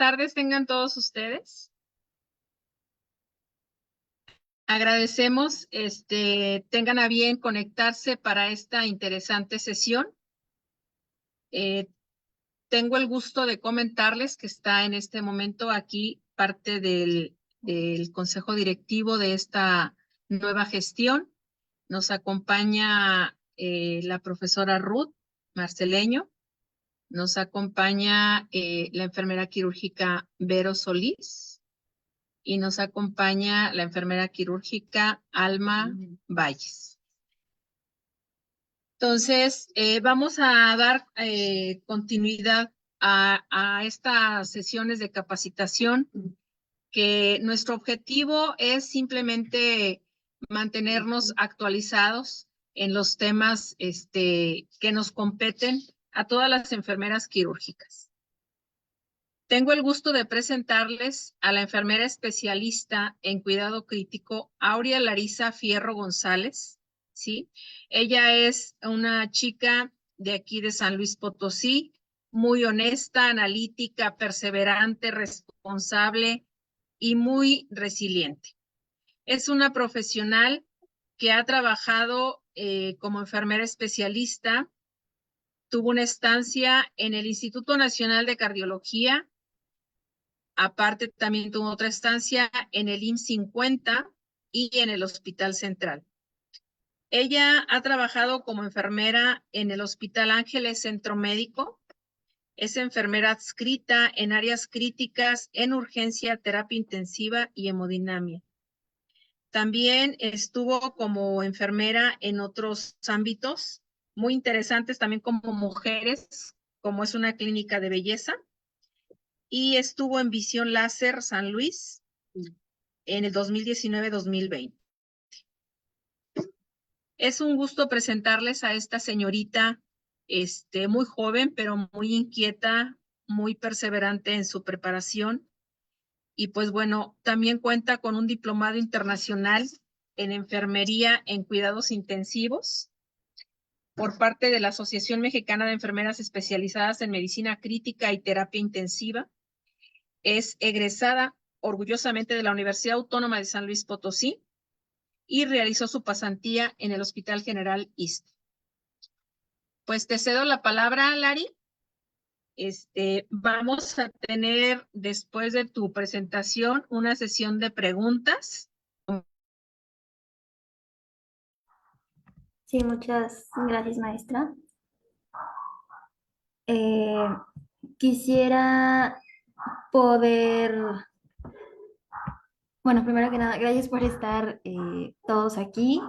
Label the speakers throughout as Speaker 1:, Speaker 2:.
Speaker 1: tardes tengan todos ustedes. Agradecemos tengan a bien conectarse para esta interesante sesión. Tengo el gusto de comentarles que está en este momento aquí parte del consejo directivo de esta nueva gestión. Nos acompaña la profesora Ruth Marceleño. Nos acompaña la enfermera quirúrgica Vero Solís y nos acompaña la enfermera quirúrgica Alma Valles. Entonces, vamos a dar continuidad a estas sesiones de capacitación, que nuestro objetivo es simplemente mantenernos actualizados en los temas que nos competen a todas las enfermeras quirúrgicas. Tengo el gusto de presentarles a la enfermera especialista en cuidado crítico, Aurea Larisa Fierro González, ¿sí? Ella es una chica de aquí de San Luis Potosí, muy honesta, analítica, perseverante, responsable y muy resiliente. Es una profesional que ha trabajado como enfermera especialista. Tuvo una estancia en el Instituto Nacional de Cardiología. Aparte, también tuvo otra estancia en el IMSS 50 y en el Hospital Central. Ella ha trabajado como enfermera en el Hospital Ángeles Centro Médico. Es enfermera adscrita en áreas críticas, en urgencia, terapia intensiva y hemodinamia. También estuvo como enfermera en otros ámbitos muy interesantes, también como mujeres, como es una clínica de belleza. Y estuvo en Visión Láser San Luis en el 2019-2020. Es un gusto presentarles a esta señorita muy joven, pero muy inquieta, muy perseverante en su preparación. Y pues bueno, también cuenta con un diplomado internacional en enfermería en cuidados intensivos por parte de la Asociación Mexicana de Enfermeras Especializadas en Medicina Crítica y Terapia Intensiva. Es egresada orgullosamente de la Universidad Autónoma de San Luis Potosí y realizó su pasantía en el Hospital General ISSSTE. Pues te cedo la palabra, Lari. Vamos a tener, después de tu presentación, una sesión de preguntas.
Speaker 2: Sí, muchas gracias, maestra. Quisiera poder, bueno, primero que nada, gracias por estar todos aquí.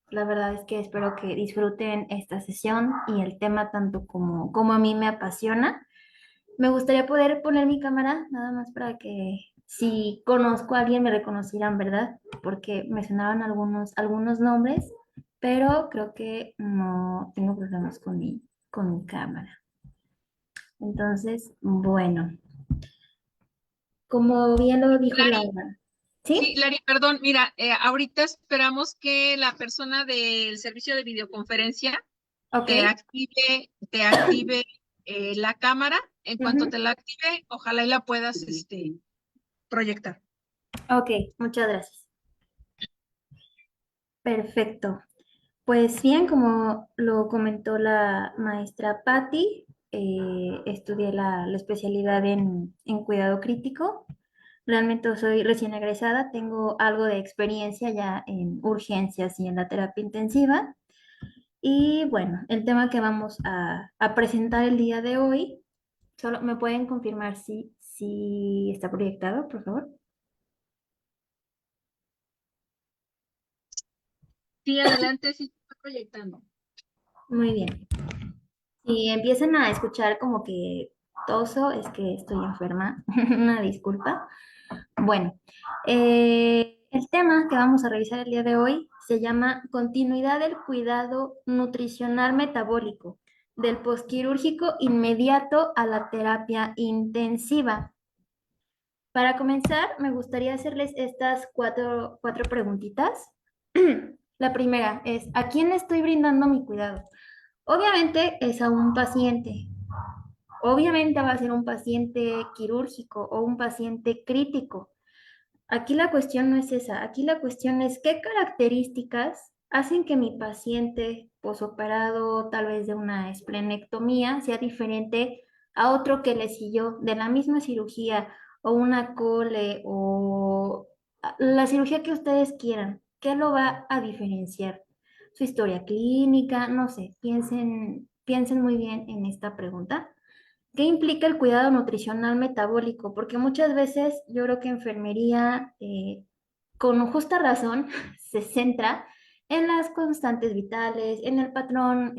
Speaker 2: La verdad es que espero que disfruten esta sesión y el tema tanto como a mí me apasiona. Me gustaría poder poner mi cámara, nada más para que si conozco a alguien me reconocieran, ¿verdad? Porque me sonaron algunos nombres, pero creo que no tengo problemas con mi cámara. Entonces, bueno, como bien lo dijo
Speaker 1: Lari,
Speaker 2: Laura,
Speaker 1: sí,
Speaker 2: ¿sí?
Speaker 1: Lari, perdón, mira, ahorita esperamos que la persona del servicio de videoconferencia
Speaker 2: Ok.
Speaker 1: te active la cámara. En cuanto
Speaker 2: Ujú.
Speaker 1: te la active, ojalá y la puedas proyectar.
Speaker 2: Ok, muchas gracias. Perfecto. Pues bien, como lo comentó la maestra Patti, estudié la especialidad en cuidado crítico. Realmente soy recién egresada, tengo algo de experiencia ya en urgencias y en la terapia intensiva. Y bueno, el tema que vamos a presentar el día de hoy, solo me pueden confirmar si está proyectado, por favor.
Speaker 1: Sí, adelante, sí, está proyectando.
Speaker 2: Muy bien. Si empiezan a escuchar como que toso, es que estoy enferma. Una disculpa. Bueno, el tema que vamos a revisar el día de hoy se llama Continuidad del cuidado nutricional metabólico, del posquirúrgico inmediato a la terapia intensiva. Para comenzar, me gustaría hacerles estas cuatro preguntitas. La primera es, ¿a quién le estoy brindando mi cuidado? Obviamente es a un paciente. Obviamente va a ser un paciente quirúrgico o un paciente crítico. Aquí la cuestión no es esa, aquí la cuestión es qué características hacen que mi paciente posoperado, tal vez de una esplenectomía, sea diferente a otro que le siguió de la misma cirugía o una cole o la cirugía que ustedes quieran. ¿Qué lo va a diferenciar? Su historia clínica, no sé, piensen muy bien en esta pregunta. ¿Qué implica el cuidado nutricional metabólico? Porque muchas veces yo creo que enfermería, con justa razón, se centra en las constantes vitales, en el patrón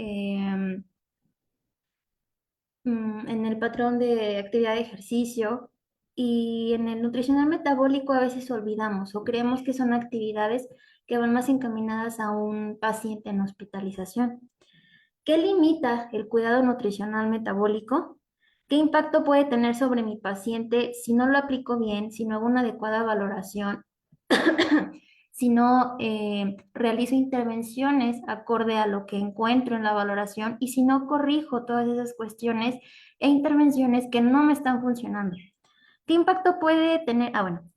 Speaker 2: de actividad de ejercicio y en el nutricional metabólico a veces olvidamos o creemos que son actividades que van más encaminadas a un paciente en hospitalización. ¿Qué limita el cuidado nutricional metabólico? ¿Qué impacto puede tener sobre mi paciente si no lo aplico bien, si no hago una adecuada valoración, si no realizo intervenciones acorde a lo que encuentro en la valoración y si no corrijo todas esas cuestiones e intervenciones que no me están funcionando? ¿Qué impacto puede tener,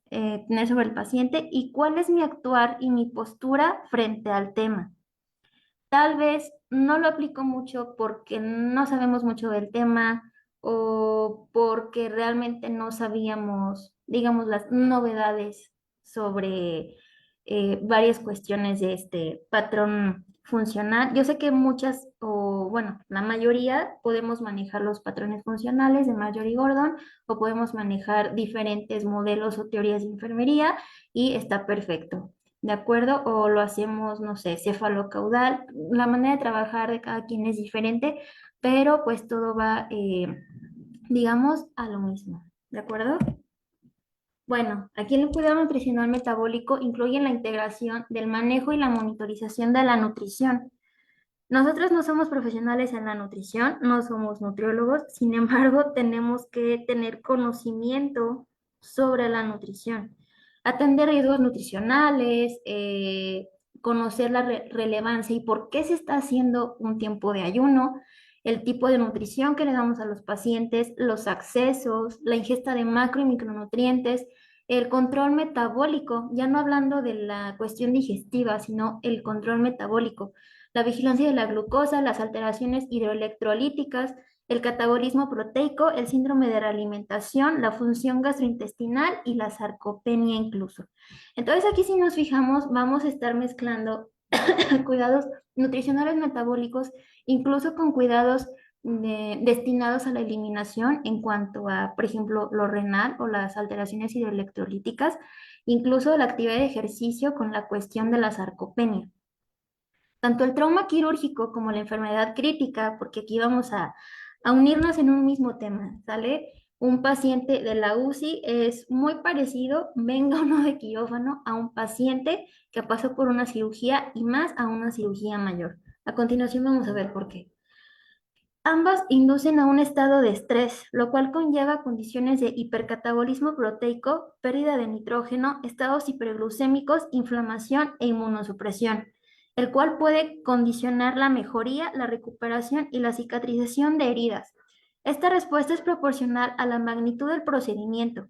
Speaker 2: tener sobre el paciente y cuál es mi actuar y mi postura frente al tema? Tal vez no lo aplico mucho porque no sabemos mucho del tema o porque realmente no sabíamos, digamos, las novedades sobre varias cuestiones de este patrón funcional. Yo sé que muchas, o bueno, la mayoría podemos manejar los patrones funcionales de Mayor y Gordon o podemos manejar diferentes modelos o teorías de enfermería y está perfecto. ¿De acuerdo? O lo hacemos, no sé, cefalocaudal. La manera de trabajar de cada quien es diferente, pero pues todo va, digamos, a lo mismo. ¿De acuerdo? Bueno, aquí el cuidado nutricional metabólico incluye la integración del manejo y la monitorización de la nutrición. Nosotros no somos profesionales en la nutrición, no somos nutriólogos, sin embargo, tenemos que tener conocimiento sobre la nutrición, atender riesgos nutricionales, conocer la relevancia y por qué se está haciendo un tiempo de ayuno, el tipo de nutrición que le damos a los pacientes, los accesos, la ingesta de macro y micronutrientes, el control metabólico, ya no hablando de la cuestión digestiva, sino el control metabólico, la vigilancia de la glucosa, las alteraciones hidroelectrolíticas, el catabolismo proteico, el síndrome de realimentación, la función gastrointestinal y la sarcopenia incluso. Entonces aquí si nos fijamos vamos a estar mezclando cuidados nutricionales metabólicos, incluso con cuidados destinados a la eliminación en cuanto a, por ejemplo, lo renal o las alteraciones hidroelectrolíticas, incluso la actividad de ejercicio con la cuestión de la sarcopenia. Tanto el trauma quirúrgico como la enfermedad crítica, porque aquí vamos a unirnos en un mismo tema, ¿sale? Un paciente de la UCI es muy parecido, venga o no de quirófano, a un paciente que pasó por una cirugía y más a una cirugía mayor. A continuación vamos a ver por qué. Ambas inducen a un estado de estrés, lo cual conlleva condiciones de hipercatabolismo proteico, pérdida de nitrógeno, estados hiperglucémicos, inflamación e inmunosupresión, el cual puede condicionar la mejoría, la recuperación y la cicatrización de heridas. Esta respuesta es proporcional a la magnitud del procedimiento,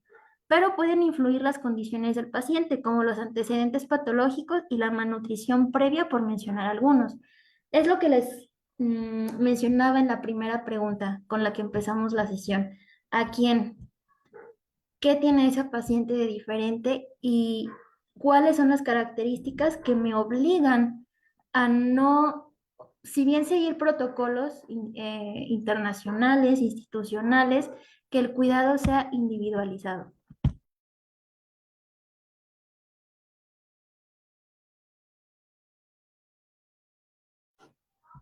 Speaker 2: pero pueden influir las condiciones del paciente, como los antecedentes patológicos y la malnutrición previa, por mencionar algunos. Es lo que les mencionaba en la primera pregunta con la que empezamos la sesión. ¿A quién? ¿Qué tiene esa paciente de diferente? ¿Y cuáles son las características que me obligan a no, si bien seguir protocolos internacionales, institucionales, que el cuidado sea individualizado?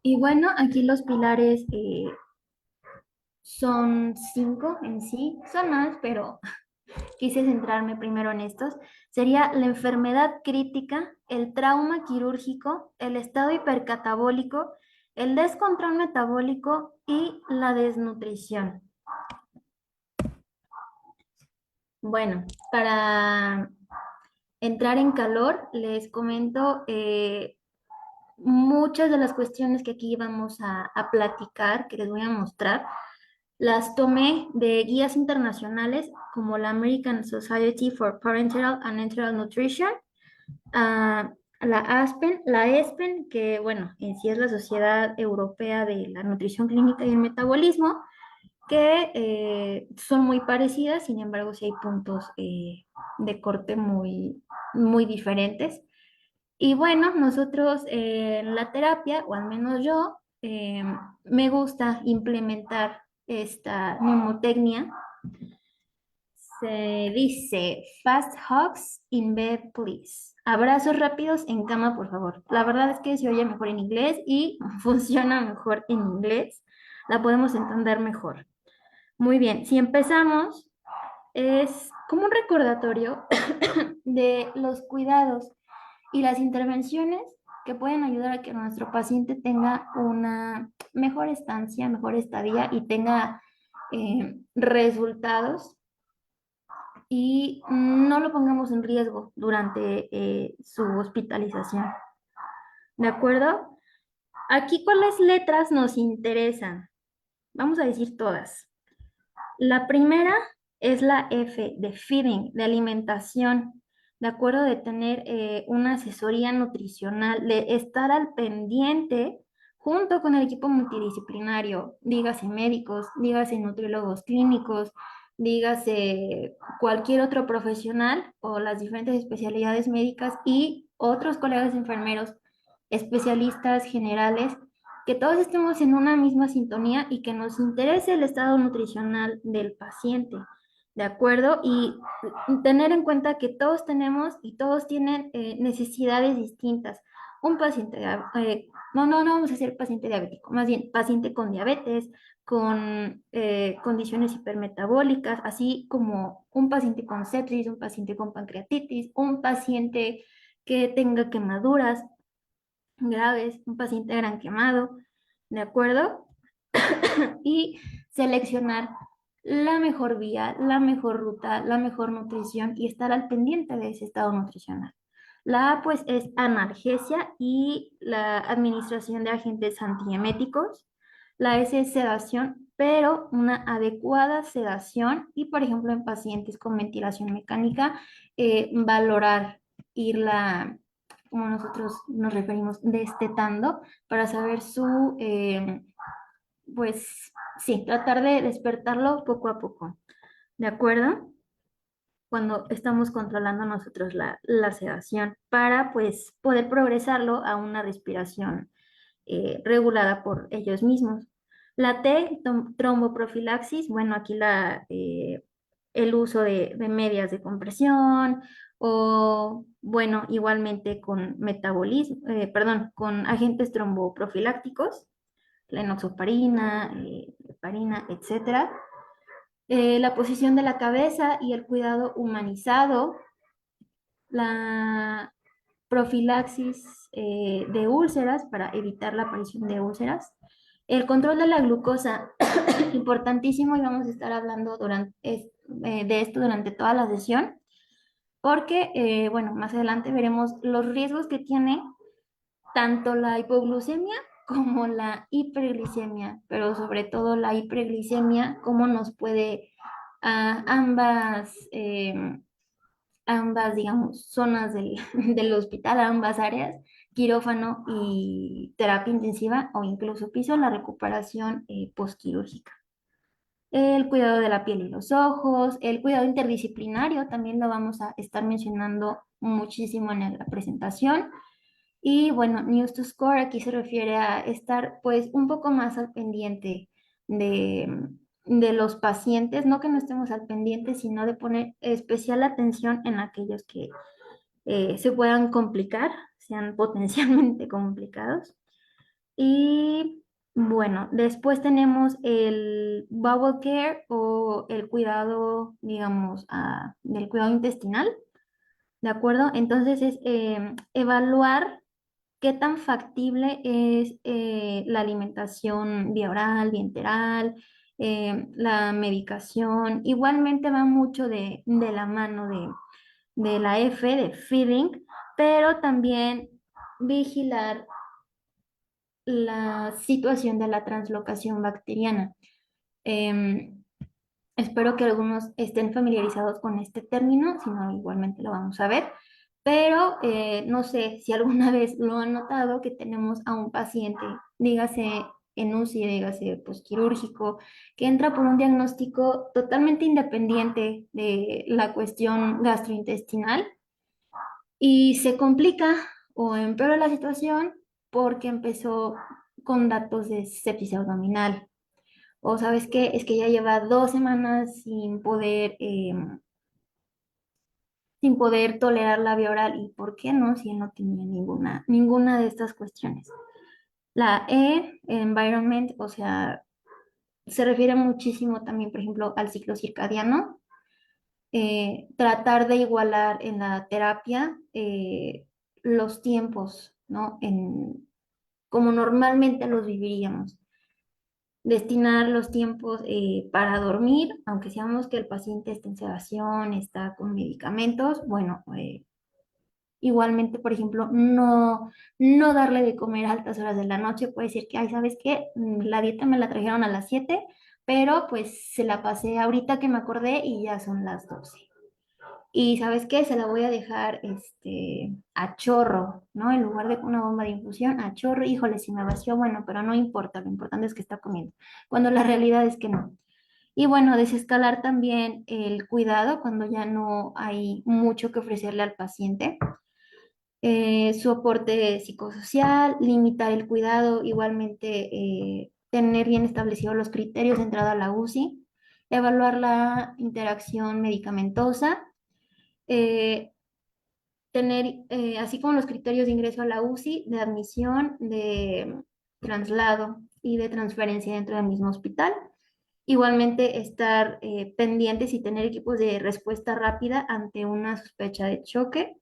Speaker 2: Y bueno, aquí los pilares son 5 en sí, son más, pero quise centrarme primero en estos, sería la enfermedad crítica, el trauma quirúrgico, el estado hipercatabólico, el descontrol metabólico y la desnutrición. Bueno, para entrar en calor, les comento muchas de las cuestiones que aquí vamos a platicar, que les voy a mostrar. Las tomé de guías internacionales como la American Society for Parenteral and Enteral Nutrition, ah, la ASPEN, la ESPEN, que bueno, en sí es la Sociedad Europea de la Nutrición Clínica y el Metabolismo, que son muy parecidas, sin embargo, sí hay puntos de corte muy diferentes. Y bueno, nosotros en la terapia, o al menos yo, me gusta implementar esta mnemotecnia. Se dice fast hugs in bed, please. Abrazos rápidos en cama, por favor. La verdad es que se oye mejor en inglés y funciona mejor en inglés. La podemos entender mejor. Muy bien, si empezamos, es como un recordatorio de los cuidados y las intervenciones que pueden ayudar a que nuestro paciente tenga una mejor estancia, mejor estadía y tenga resultados y no lo pongamos en riesgo durante su hospitalización. ¿De acuerdo? Aquí, ¿cuáles letras nos interesan? Vamos a decir todas. La primera es la F de feeding, de alimentación, de acuerdo, de tener una asesoría nutricional, de estar al pendiente junto con el equipo multidisciplinario, dígase médicos, dígase nutriólogos clínicos, dígase cualquier otro profesional o las diferentes especialidades médicas y otros colegas enfermeros, especialistas generales, que todos estemos en una misma sintonía y que nos interese el estado nutricional del paciente, ¿de acuerdo? Y tener en cuenta que todos tenemos y todos tienen necesidades distintas. Un paciente, no vamos a decir paciente diabético, más bien paciente con diabetes, con condiciones hipermetabólicas, así como un paciente con sepsis, un paciente con pancreatitis, un paciente que tenga quemaduras graves, un paciente gran quemado, ¿de acuerdo? Y seleccionar la mejor vía, la mejor ruta, la mejor nutrición y estar al pendiente de ese estado nutricional. La A, pues, es analgesia y la administración de agentes antieméticos. La S es sedación, pero una adecuada sedación y, por ejemplo, en pacientes con ventilación mecánica, valorar irla, como nosotros nos referimos, destetando para saber su, pues sí, tratar de despertarlo poco a poco, ¿de acuerdo? Cuando estamos controlando nosotros la sedación para pues poder progresarlo a una respiración regulada por ellos mismos. La T, tromboprofilaxis, bueno, aquí el uso de medias de compresión o, bueno, igualmente con metabolismo, perdón, con agentes tromboprofilácticos, la enoxaparina, heparina, etcétera. La posición de la cabeza y el cuidado humanizado, la profilaxis de úlceras para evitar la aparición de úlceras, el control de la glucosa, importantísimo, y vamos a estar hablando de esto durante toda la sesión, porque, bueno, más adelante veremos los riesgos que tiene tanto la hipoglucemia como la hiperglicemia, pero sobre todo la hiperglicemia, cómo nos puede ambas, digamos, zonas del hospital, ambas áreas, quirófano y terapia intensiva o incluso piso, la recuperación postquirúrgica. El cuidado de la piel y los ojos, el cuidado interdisciplinario, también lo vamos a estar mencionando muchísimo en la presentación. Y bueno, News to Score aquí se refiere a estar pues un poco más al pendiente de, de los pacientes, no que no estemos al pendiente, sino de poner especial atención en aquellos que se puedan complicar, sean potencialmente complicados. Y bueno, después tenemos el bowel care o el cuidado, digamos, del cuidado intestinal, ¿de acuerdo? Entonces es evaluar qué tan factible es la alimentación vía oral, vía enteral, la medicación. Igualmente va mucho de la mano de la F, de feeding, pero también vigilar la situación de la translocación bacteriana. Em, Espero que algunos estén familiarizados con este término, si no, igualmente lo vamos a ver. Pero no sé si alguna vez lo han notado que tenemos a un paciente, dígase en UCI, dígase posquirúrgico, que entra por un diagnóstico totalmente independiente de la cuestión gastrointestinal y se complica o empeora la situación porque empezó con datos de sepsis abdominal. O sabes qué, es que ya lleva 2 semanas sin poder tolerar la vía oral. ¿Y por qué no? Si él no tenía ninguna de estas cuestiones. La E, environment, o sea, se refiere muchísimo también, por ejemplo, al ciclo circadiano. Tratar de igualar en la terapia los tiempos, ¿no? Como normalmente los viviríamos. Destinar los tiempos para dormir, aunque seamos que el paciente está en sedación, está con medicamentos, bueno, igualmente, por ejemplo, no darle de comer a altas horas de la noche, puede decir que, ay, ¿sabes qué? La dieta me la trajeron a las 7, pero pues se la pasé ahorita que me acordé y ya son las 12. Y ¿sabes qué? Se la voy a dejar a chorro, ¿no? En lugar de una bomba de infusión, a chorro. Híjole, si me vació, bueno, pero no importa, lo importante es que está comiendo. Cuando la realidad es que no. Y bueno, desescalar también el cuidado cuando ya no hay mucho que ofrecerle al paciente. Su aporte psicosocial, limitar el cuidado, igualmente tener bien establecidos los criterios de entrada a la UCI, evaluar la interacción medicamentosa, eh, tener, así como los criterios de ingreso a la UCI, de admisión, de traslado y de transferencia dentro del mismo hospital. Igualmente, estar pendientes y tener equipos de respuesta rápida ante una sospecha de choque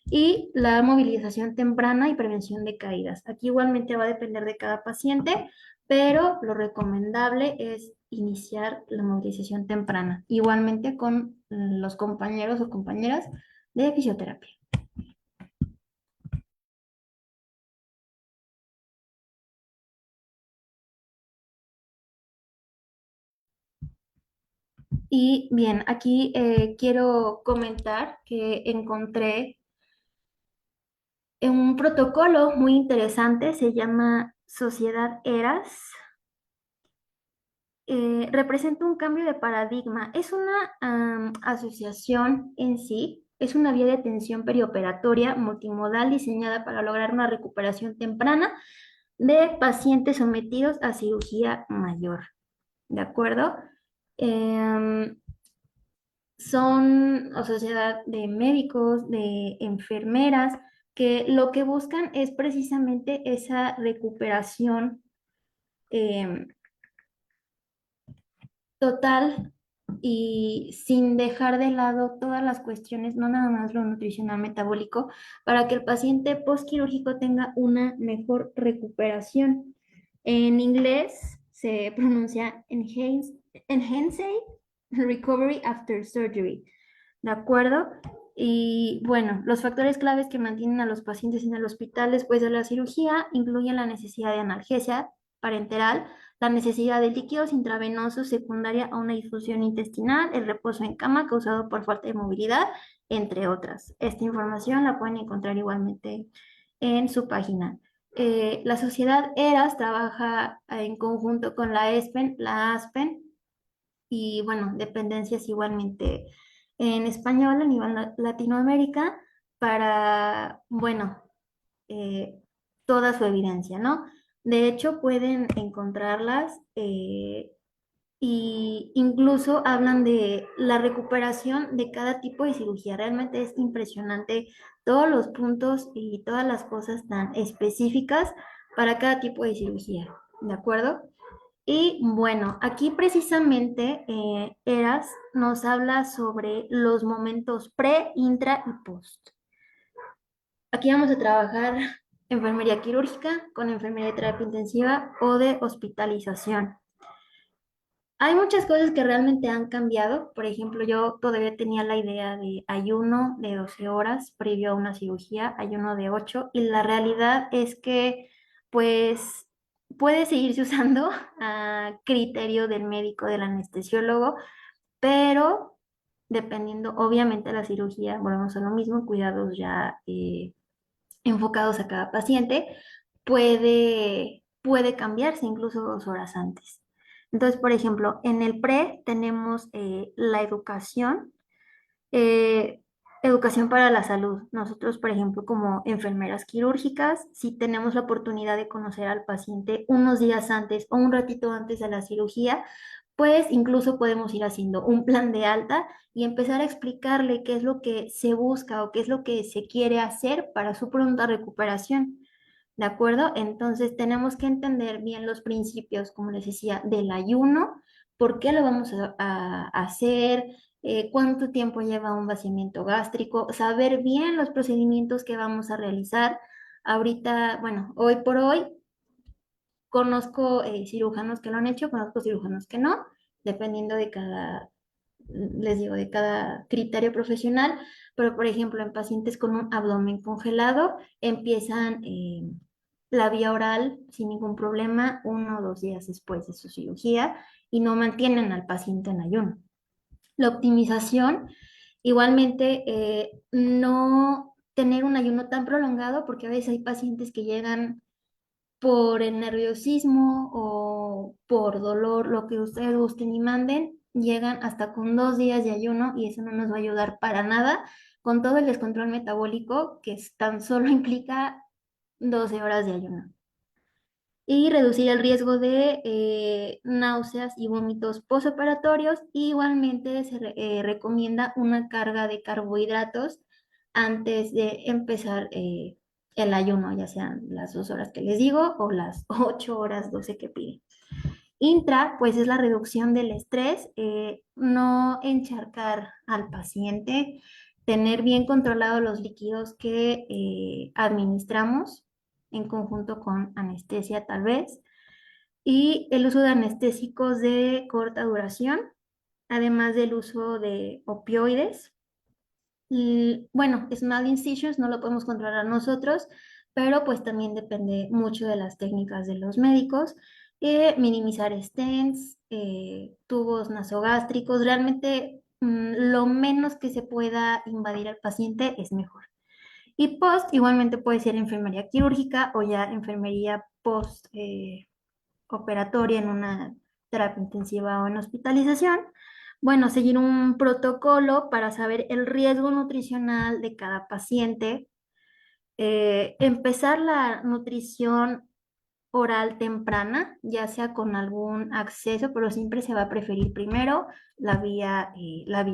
Speaker 2: y la movilización temprana y prevención de caídas. Aquí igualmente va a depender de cada paciente, pero lo recomendable es iniciar la movilización temprana, igualmente con los compañeros o compañeras de fisioterapia. Y bien, aquí quiero comentar que encontré un protocolo muy interesante, se llama Sociedad ERAS. Representa un cambio de paradigma. Es una asociación en sí, es una vía de atención perioperatoria multimodal diseñada para lograr una recuperación temprana de pacientes sometidos a cirugía mayor. ¿De acuerdo? Em, Son o sociedad de médicos, de enfermeras, que lo que buscan es precisamente esa recuperación eh, total y sin dejar de lado todas las cuestiones, no nada más lo nutricional metabólico, para que el paciente postquirúrgico tenga una mejor recuperación. En inglés se pronuncia Enhanced Recovery After Surgery. ¿De acuerdo? Y bueno, los factores claves que mantienen a los pacientes en el hospital después de la cirugía incluyen la necesidad de analgesia parenteral, la necesidad de líquidos intravenosos secundaria a una difusión intestinal, el reposo en cama causado por falta de movilidad, entre otras. Esta información la pueden encontrar igualmente en su página. La sociedad ERAS trabaja en conjunto con la ESPEN, la ASPEN y bueno, dependencias igualmente en español a nivel Latinoamérica para, bueno, eh, toda su evidencia, ¿no? De hecho, pueden encontrarlas y incluso hablan de la recuperación de cada tipo de cirugía. Realmente es impresionante todos los puntos y todas las cosas tan específicas para cada tipo de cirugía, ¿de acuerdo? Y bueno, aquí precisamente Eras nos habla sobre los momentos pre, intra y post. Aquí vamos a trabajar enfermería quirúrgica con enfermería de terapia intensiva o de hospitalización. Hay muchas cosas que realmente han cambiado. Por ejemplo, yo todavía tenía la idea de ayuno de 12 horas previo a una cirugía, ayuno de 8, y la realidad es que, pues, puede seguirse usando a criterio del médico, del anestesiólogo, pero dependiendo, obviamente, de la cirugía, volvemos a lo mismo, cuidados ya enfocados a cada paciente, puede cambiarse incluso 2 horas antes. Entonces, por ejemplo, en el pre tenemos la educación, eh, educación para la salud. Nosotros, por ejemplo, como enfermeras quirúrgicas, si tenemos la oportunidad de conocer al paciente unos días antes o un ratito antes de la cirugía, pues incluso podemos ir haciendo un plan de alta y empezar a explicarle qué es lo que se busca o qué es lo que se quiere hacer para su pronta recuperación. ¿De acuerdo? Entonces tenemos que entender bien los principios, como les decía, del ayuno, por qué lo vamos a hacer, cuánto tiempo lleva un vaciamiento gástrico, saber bien los procedimientos que vamos a realizar. Ahorita, bueno, hoy por hoy conozco cirujanos que lo han hecho, conozco cirujanos que no, dependiendo de cada, les digo, de cada criterio profesional, pero por ejemplo, en pacientes con un abdomen congelado, empiezan la vía oral sin ningún problema 1 o 2 días después de su cirugía y no mantienen al paciente en ayuno. La optimización, igualmente, no tener un ayuno tan prolongado, porque a veces hay pacientes que llegan por el nerviosismo o por dolor, lo que ustedes gusten y manden, llegan hasta con 2 días de ayuno y eso no nos va a ayudar para nada con todo el descontrol metabólico que tan solo implica 12 horas de ayuno. Y reducir el riesgo de náuseas y vómitos postoperatorios. Igualmente se recomienda una carga de carbohidratos antes de empezar el ayuno, ya sean las 2 horas que les digo o las 8 horas, 12 que piden. Intra, pues es la reducción del estrés, no encharcar al paciente, tener bien controlados los líquidos que administramos en conjunto con anestesia tal vez, y el uso de anestésicos de corta duración, además del uso de opioides. Y, bueno, small incisions no lo podemos controlar nosotros, pero pues también depende mucho de las técnicas de los médicos. Minimizar stents, tubos nasogástricos, realmente lo menos que se pueda invadir al paciente es mejor. Y post, igualmente puede ser enfermería quirúrgica o ya enfermería post operatoria en una terapia intensiva o en hospitalización. Bueno, seguir un protocolo para saber el riesgo nutricional de cada paciente. Empezar la nutrición oral temprana, ya sea con algún acceso, pero siempre se va a preferir primero la vía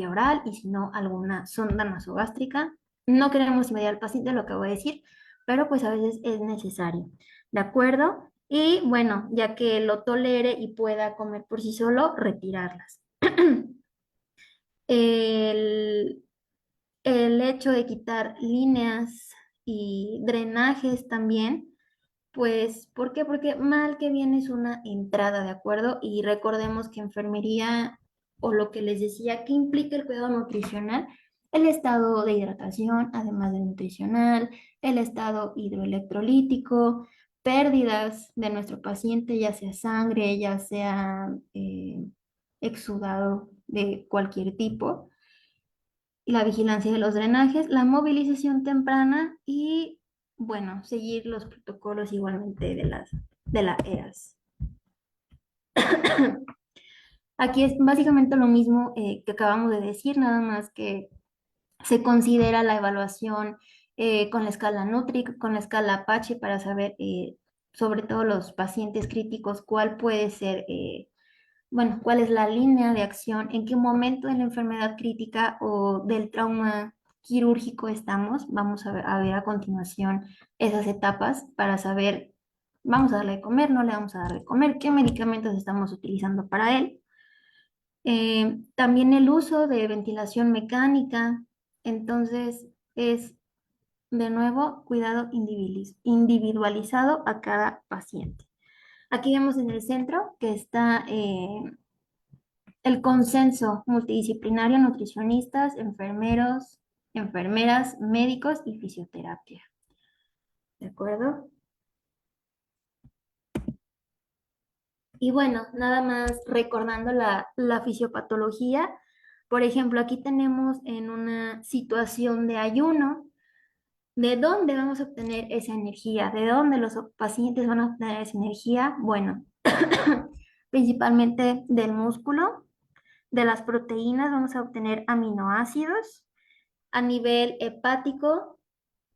Speaker 2: oral y si no, alguna sonda nasogástrica. No queremos invadir al paciente, lo que voy a decir, pero pues a veces es necesario, ¿de acuerdo? Y bueno, ya que lo tolere y pueda comer por sí solo, retirarlas. El, el hecho de quitar líneas y drenajes también, pues, ¿por qué? Porque mal que bien es una entrada, ¿de acuerdo? Y recordemos que enfermería, o lo que les decía, que implica el cuidado nutricional, el estado de hidratación, además de nutricional, el estado hidroelectrolítico, pérdidas de nuestro paciente, ya sea sangre, ya sea exudado de cualquier tipo, la vigilancia de los drenajes, la movilización temprana y, bueno, seguir los protocolos igualmente de la EAS. Aquí es básicamente lo mismo que acabamos de decir, nada más que se considera la evaluación con la escala Nutric, con la escala Apache para saber, sobre todo los pacientes críticos, cuál puede ser bueno, cuál es la línea de acción, en qué momento de la enfermedad crítica o del trauma quirúrgico estamos. Vamos a ver a continuación esas etapas para saber, vamos a darle de comer, no le vamos a dar de comer, qué medicamentos estamos utilizando para él. También el uso de ventilación mecánica. Entonces, es de nuevo cuidado individualizado a cada paciente. Aquí vemos en el centro que está el consenso multidisciplinario, nutricionistas, enfermeros, enfermeras, médicos y fisioterapia. ¿De acuerdo? Y bueno, nada más recordando la fisiopatología, por ejemplo, aquí tenemos en una situación de ayuno, ¿de dónde vamos a obtener esa energía? ¿De dónde los pacientes van a obtener esa energía? Bueno, principalmente del músculo, de las proteínas vamos a obtener aminoácidos. A nivel hepático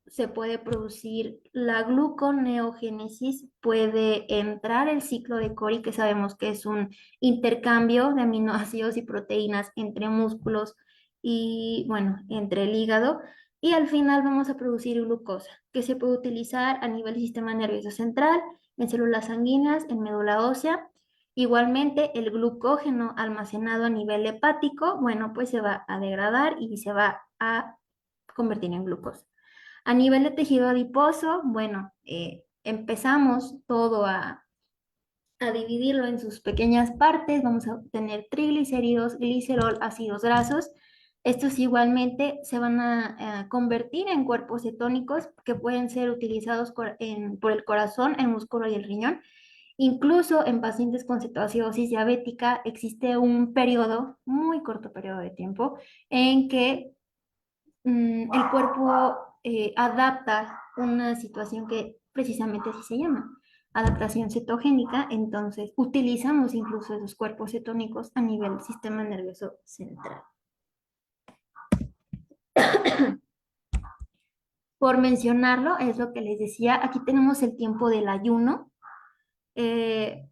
Speaker 2: se puede producir la gluconeogénesis, puede entrar el ciclo de Cori, que sabemos que es un intercambio de aminoácidos y proteínas entre músculos y, bueno, entre el hígado. Y al final vamos a producir glucosa, que se puede utilizar a nivel del sistema nervioso central, en células sanguíneas, en médula ósea. Igualmente, el glucógeno almacenado a nivel hepático, bueno, pues se va a degradar y se va a convertir en glucosa. A nivel de tejido adiposo, bueno, empezamos todo a dividirlo en sus pequeñas partes. Vamos a obtener triglicéridos, glicerol, ácidos grasos. Estos igualmente se van a convertir en cuerpos cetónicos que pueden ser utilizados por el corazón, el músculo y el riñón. Incluso en pacientes con cetoacidosis diabética existe un periodo, muy corto periodo de tiempo, en que el cuerpo adapta una situación que precisamente así se llama, adaptación cetogénica. Entonces utilizamos incluso esos cuerpos cetónicos a nivel del sistema nervioso central. Por mencionarlo, es lo que les decía, aquí tenemos el tiempo del ayuno. Eh,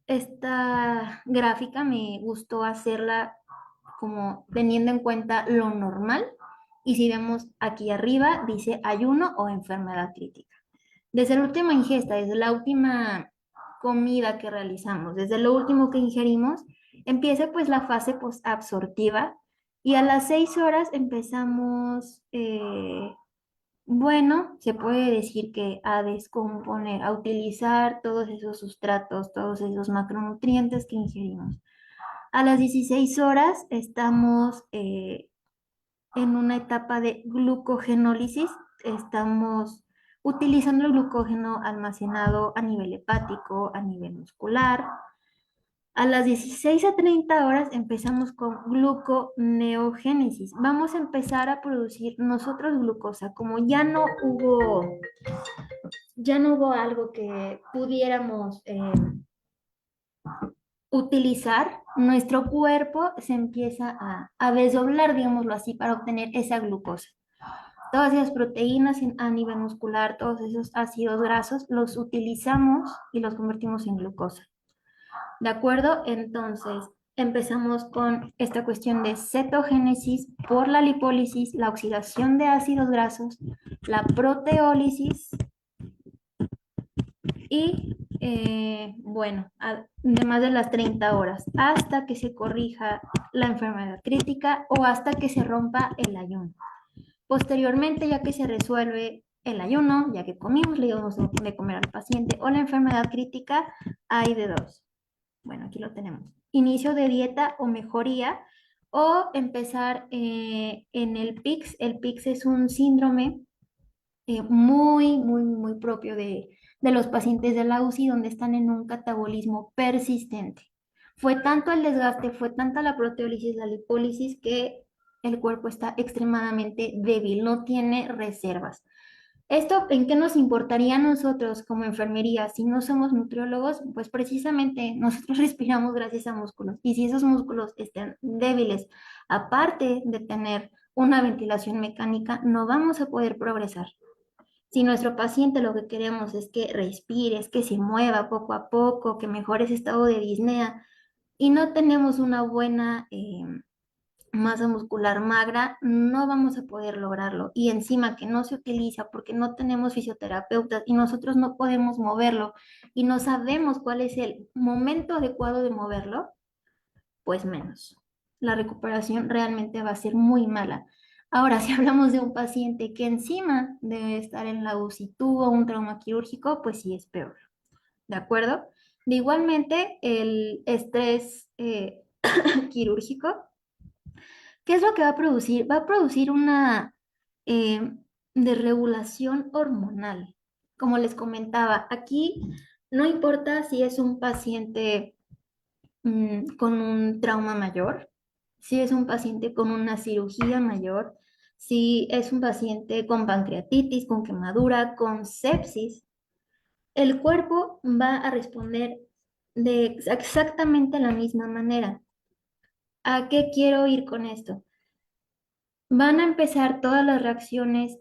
Speaker 2: Esta gráfica me gustó hacerla como teniendo en cuenta lo normal. Y si vemos aquí arriba, dice ayuno o enfermedad crítica. Desde la última ingesta, desde la última comida que realizamos, desde lo último que ingerimos, empieza pues la fase posabsortiva y a las 6 horas empezamos, bueno, se puede decir que a descomponer, a utilizar todos esos sustratos, todos esos macronutrientes que ingerimos. A las 16 horas estamos en una etapa de glucogenólisis, estamos utilizando el glucógeno almacenado a nivel hepático, a nivel muscular. A las 16 a 30 horas empezamos con gluconeogénesis. Vamos a empezar a producir nosotros glucosa. Como ya no hubo algo que pudiéramos utilizar, nuestro cuerpo se empieza a desdoblar, digámoslo así, para obtener esa glucosa. Todas esas proteínas a nivel muscular, todos esos ácidos grasos, los utilizamos y los convertimos en glucosa. ¿De acuerdo? Entonces, empezamos con esta cuestión de cetogénesis por la lipólisis, la oxidación de ácidos grasos, la proteólisis y, bueno, además de las 30 horas, hasta que se corrija la enfermedad crítica o hasta que se rompa el ayuno. Posteriormente, ya que se resuelve el ayuno, ya que comimos, le damos de comer al paciente o la enfermedad crítica, hay de dos. Bueno, aquí lo tenemos. Inicio de dieta o mejoría o empezar en el PICS. El PICS es un síndrome muy, muy, muy propio de los pacientes de la UCI donde están en un catabolismo persistente. Fue tanto el desgaste, fue tanta la proteólisis, la lipólisis, que el cuerpo está extremadamente débil, no tiene reservas. ¿Esto en qué nos importaría a nosotros como enfermería si no somos nutriólogos? Pues precisamente nosotros respiramos gracias a músculos y si esos músculos están débiles, aparte de tener una ventilación mecánica, no vamos a poder progresar. Si nuestro paciente lo que queremos es que respire, es que se mueva poco a poco, que mejore ese estado de disnea y no tenemos una buena masa muscular magra, no vamos a poder lograrlo. Y encima que no se utiliza porque no tenemos fisioterapeutas y nosotros no podemos moverlo y no sabemos cuál es el momento adecuado de moverlo, pues menos. La recuperación realmente va a ser muy mala. Ahora, si hablamos de un paciente que encima de estar en la UCI tuvo un trauma quirúrgico, pues sí es peor. ¿De acuerdo? De igualmente, el estrés quirúrgico, ¿qué es lo que va a producir? Va a producir una eh, desregulación hormonal. Como les comentaba, aquí no importa si es un paciente con un trauma mayor, si es un paciente con una cirugía mayor, si es un paciente con pancreatitis, con quemadura, con sepsis, el cuerpo va a responder de exactamente la misma manera. ¿A qué quiero ir con esto? Van a empezar todas las reacciones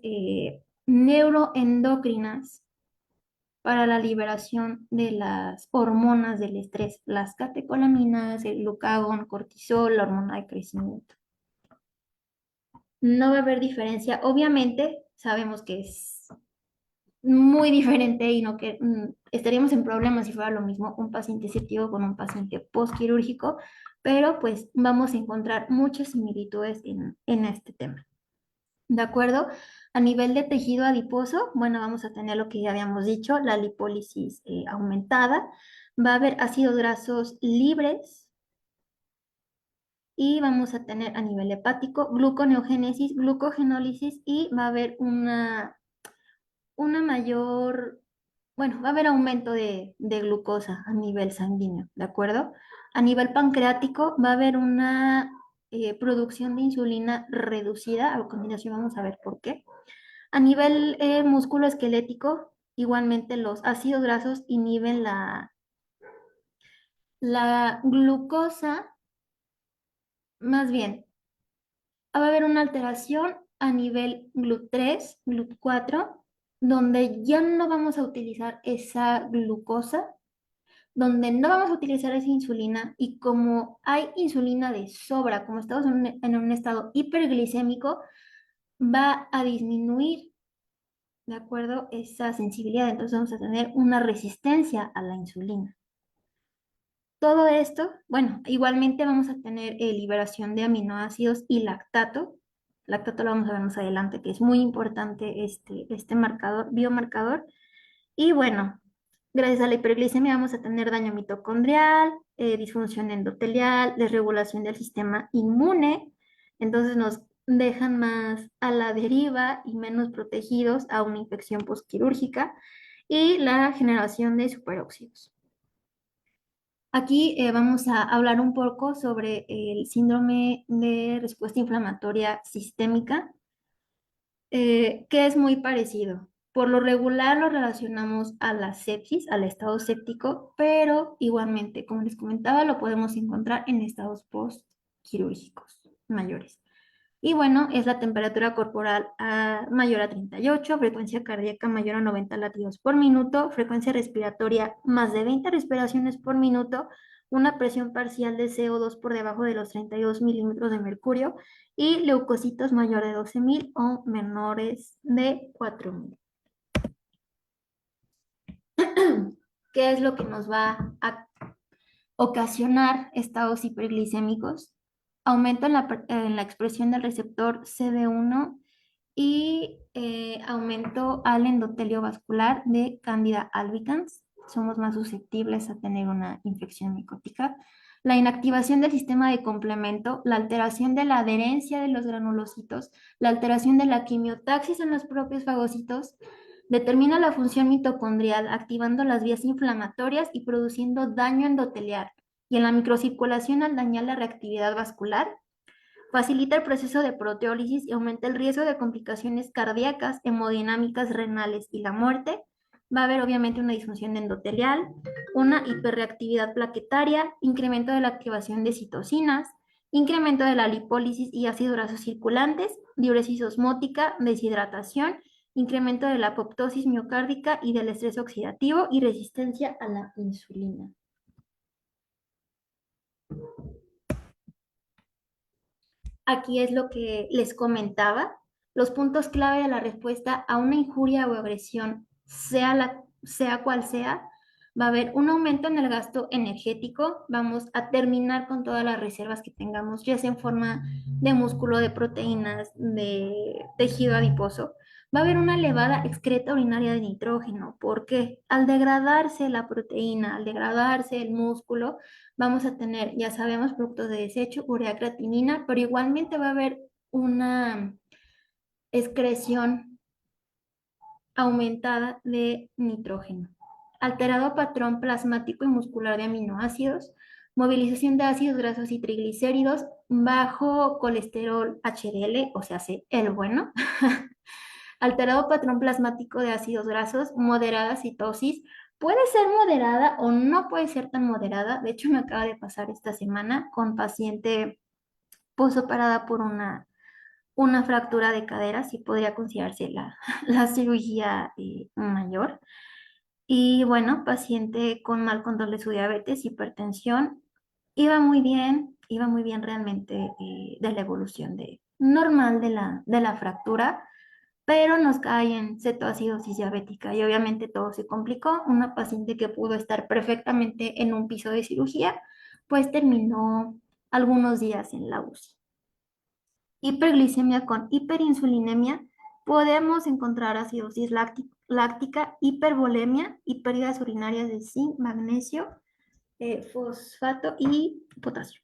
Speaker 2: neuroendocrinas para la liberación de las hormonas del estrés, las catecolaminas, el glucagón, cortisol, la hormona de crecimiento. No va a haber diferencia. Obviamente, sabemos que es muy diferente y no que estaríamos en problemas si fuera lo mismo un paciente séptico con un paciente postquirúrgico, pero pues vamos a encontrar muchas similitudes en este tema. ¿De acuerdo? A nivel de tejido adiposo, bueno, vamos a tener lo que ya habíamos dicho, la lipólisis aumentada. Va a haber ácidos grasos libres y vamos a tener a nivel hepático gluconeogénesis, glucogenólisis y va a haber una mayor, bueno, va a haber aumento de glucosa a nivel sanguíneo, ¿de acuerdo? A nivel pancreático va a haber una producción de insulina reducida, a continuación vamos a ver por qué. A nivel musculoesquelético, igualmente los ácidos grasos inhiben la glucosa, más bien, va a haber una alteración a nivel GLUT3, GLUT4, donde ya no vamos a utilizar esa glucosa, donde no vamos a utilizar esa insulina y como hay insulina de sobra, como estamos en un estado hiperglicémico, va a disminuir, ¿de acuerdo? Esa sensibilidad, entonces vamos a tener una resistencia a la insulina. Todo esto, bueno, igualmente vamos a tener liberación de aminoácidos y lactato. Lactato lo vamos a ver más adelante, que es muy importante este marcador, biomarcador. Y bueno, gracias a la hiperglicemia vamos a tener daño mitocondrial, disfunción endotelial, desregulación del sistema inmune. Entonces nos dejan más a la deriva y menos protegidos a una infección postquirúrgica y la generación de superóxidos. Aquí vamos a hablar un poco sobre el síndrome de respuesta inflamatoria sistémica, que es muy parecido. Por lo regular lo relacionamos a la sepsis, al estado séptico, pero igualmente, como les comentaba, lo podemos encontrar en estados postquirúrgicos mayores. Y bueno, es la temperatura corporal mayor a 38, frecuencia cardíaca mayor a 90 latidos por minuto, frecuencia respiratoria más de 20 respiraciones por minuto, una presión parcial de CO2 por debajo de los 32 milímetros de mercurio y leucocitos mayor de 12.000 o menores de 4.000. ¿Qué es lo que nos va a ocasionar estados hiperglicémicos? Aumento en la expresión del receptor CD1 y aumento al endotelio vascular de Candida albicans. Somos más susceptibles a tener una infección micótica. La inactivación del sistema de complemento, la alteración de la adherencia de los granulocitos, la alteración de la quimiotaxis en los propios fagocitos, determina la función mitocondrial, activando las vías inflamatorias y produciendo daño endotelial. Y en la microcirculación, al dañar la reactividad vascular, facilita el proceso de proteólisis y aumenta el riesgo de complicaciones cardíacas, hemodinámicas, renales y la muerte. Va a haber obviamente una disfunción endotelial, una hiperreactividad plaquetaria, incremento de la activación de citocinas, incremento de la lipólisis y ácidos grasos circulantes, diuresis osmótica, deshidratación, incremento de la apoptosis miocárdica y del estrés oxidativo y resistencia a la insulina. Aquí es lo que les comentaba. Los puntos clave de la respuesta a una injuria o agresión, sea cual sea, va a haber un aumento en el gasto energético. Vamos a terminar con todas las reservas que tengamos, ya sea en forma de músculo, de proteínas, de tejido adiposo. Va a haber una elevada excreta urinaria de nitrógeno, porque al degradarse la proteína, al degradarse el músculo, vamos a tener, ya sabemos, productos de desecho, urea creatinina, pero igualmente va a haber una excreción aumentada de nitrógeno. Alterado patrón plasmático y muscular de aminoácidos, movilización de ácidos grasos y triglicéridos, bajo colesterol HDL, o sea, el bueno, alterado patrón plasmático de ácidos grasos, moderada citosis. Puede ser moderada o no puede ser tan moderada. De hecho, me acaba de pasar esta semana con paciente posoperada por una fractura de cadera, sí podría considerarse la cirugía mayor. Y bueno, paciente con mal control de su diabetes, hipertensión, iba muy bien realmente de la evolución normal de la fractura, pero nos cae en cetoacidosis diabética y obviamente todo se complicó. Una paciente que pudo estar perfectamente en un piso de cirugía, pues terminó algunos días en la UCI. Hiperglicemia con hiperinsulinemia, podemos encontrar acidosis láctica, hipervolemia y pérdidas urinarias de zinc, magnesio, fosfato y potasio.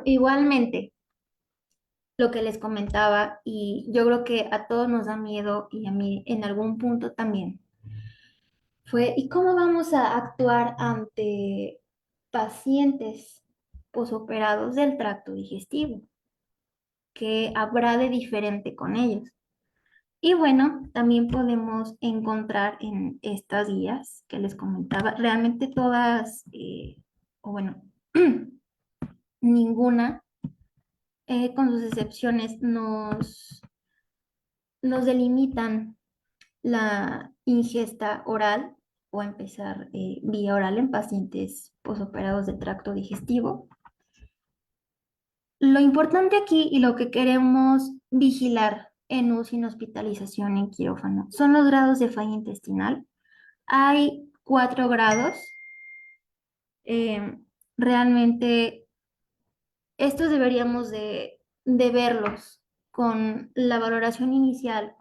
Speaker 2: Igualmente, lo que les comentaba, y yo creo que a todos nos da miedo y a mí en algún punto también, fue, ¿y cómo vamos a actuar ante pacientes posoperados del tracto digestivo? ¿Qué habrá de diferente con ellos? Y bueno, también podemos encontrar en estas guías que les comentaba, realmente todas, o bueno, ninguna, con sus excepciones, nos delimitan la ingesta oral o empezar vía oral en pacientes posoperados del tracto digestivo. Lo importante aquí y lo que queremos vigilar en UCI, en hospitalización en quirófano, son los grados de falla intestinal. Hay 4 grados. Eh, realmente estos deberíamos de verlos con la valoración inicial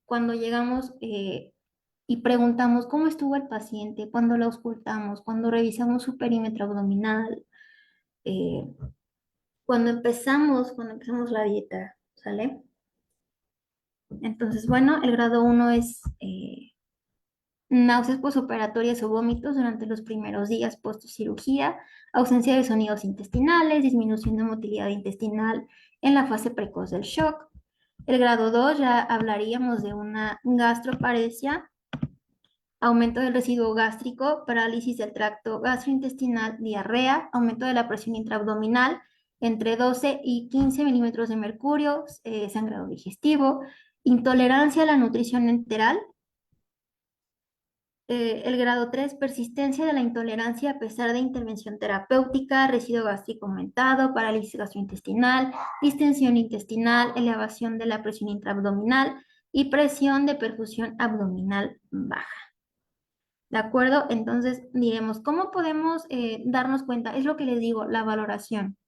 Speaker 2: cuando llegamos y preguntamos cómo estuvo el paciente, cuando lo auscultamos, cuando revisamos su perímetro abdominal, eh, cuando empezamos la dieta, ¿sale? Entonces, bueno, el grado 1 es náuseas posoperatorias o vómitos durante los primeros días post-cirugía, ausencia de sonidos intestinales, disminución de motilidad intestinal en la fase precoz del shock. El grado 2 ya hablaríamos de una gastroparesia, aumento del residuo gástrico, parálisis del tracto gastrointestinal, diarrea, aumento de la presión intraabdominal entre 12 y 15 milímetros de mercurio, sangrado digestivo, intolerancia a la nutrición enteral. El grado 3, persistencia de la intolerancia a pesar de intervención terapéutica, residuo gástrico aumentado, parálisis gastrointestinal, distensión intestinal, elevación de la presión intraabdominal y presión de perfusión abdominal baja. ¿De acuerdo? Entonces diremos, ¿cómo podemos darnos cuenta? Es lo que les digo, la valoración.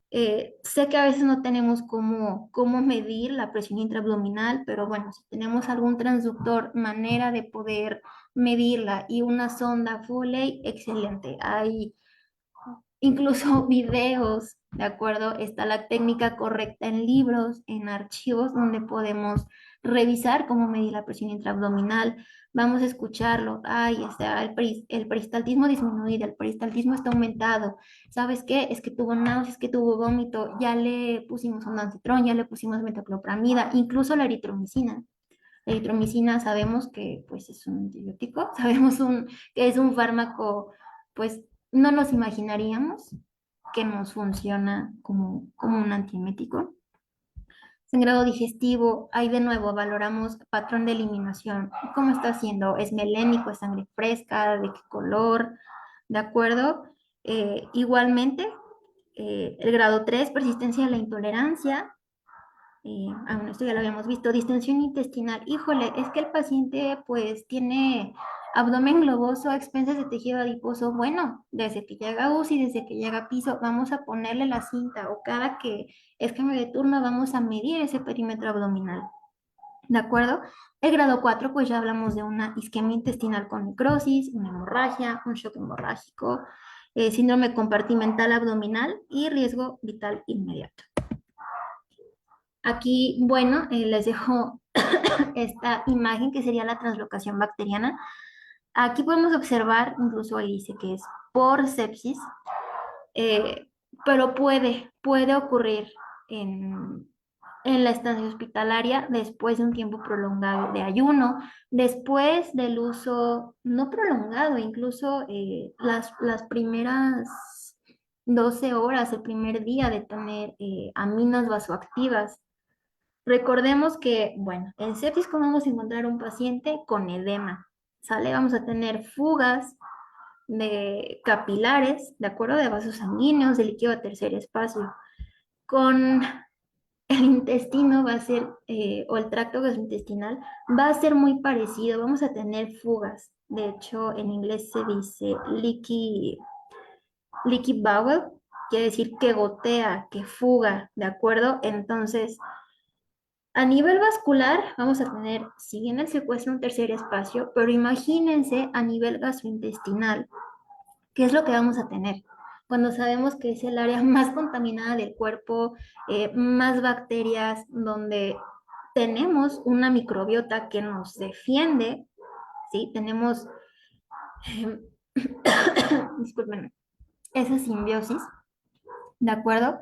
Speaker 2: Sé que a veces no tenemos cómo medir la presión intraabdominal, pero bueno, si tenemos algún transductor, manera de poder medirla y una sonda Foley, excelente. Hay incluso videos, ¿de acuerdo? Está la técnica correcta en libros, en archivos, donde podemos revisar cómo medir la presión intraabdominal. Vamos a escucharlo. Ay, está el peristaltismo disminuido, el peristaltismo está aumentado. ¿Sabes qué? Es que tuvo náuseas, es que tuvo vómito, ya le pusimos ondansetron, ya le pusimos metoclopramida, incluso la eritromicina. La eritromicina sabemos que pues es un antibiótico, sabemos que es un fármaco, pues no nos imaginaríamos que nos funciona como un antiemético. Sangrado digestivo, ahí de nuevo valoramos patrón de eliminación, cómo está haciendo, es melénico, es sangre fresca, de qué color, ¿de acuerdo? Igualmente, el grado 3, persistencia de la intolerancia, bueno, esto ya lo habíamos visto, distensión intestinal. Híjole, es que el paciente pues tiene abdomen globoso a expensas de tejido adiposo. Bueno, desde que llega UCI, desde que llega piso, vamos a ponerle la cinta o cada que es cambio de turno vamos a medir ese perímetro abdominal. ¿De acuerdo? El grado 4, pues ya hablamos de una isquemia intestinal con necrosis, una hemorragia, un shock hemorrágico, síndrome compartimental abdominal y riesgo vital inmediato. Aquí, bueno, les dejo esta imagen que sería la translocación bacteriana. Aquí podemos observar, incluso ahí dice que es por sepsis, eh, pero puede ocurrir en, en la estancia hospitalaria después de un tiempo prolongado de ayuno, después del uso no prolongado, incluso las primeras 12 horas, el primer día de tener aminas vasoactivas. Recordemos que, bueno, en sepsis vamos a encontrar un paciente con edema, ¿sale? Vamos a tener fugas de capilares, ¿de acuerdo? De vasos sanguíneos, de líquido a tercer espacio. Con el intestino va a ser, o el tracto gastrointestinal, va a ser muy parecido. Vamos a tener fugas. De hecho, en inglés se dice leaky bowel, quiere decir que gotea, que fuga, ¿de acuerdo? Entonces, a nivel vascular, vamos a tener, si bien el secuestro un tercer espacio, pero imagínense a nivel gastrointestinal, ¿qué es lo que vamos a tener? Cuando sabemos que es el área más contaminada del cuerpo, más bacterias, donde tenemos una microbiota que nos defiende, ¿sí? Tenemos, eh, disculpen, esa simbiosis, ¿de acuerdo?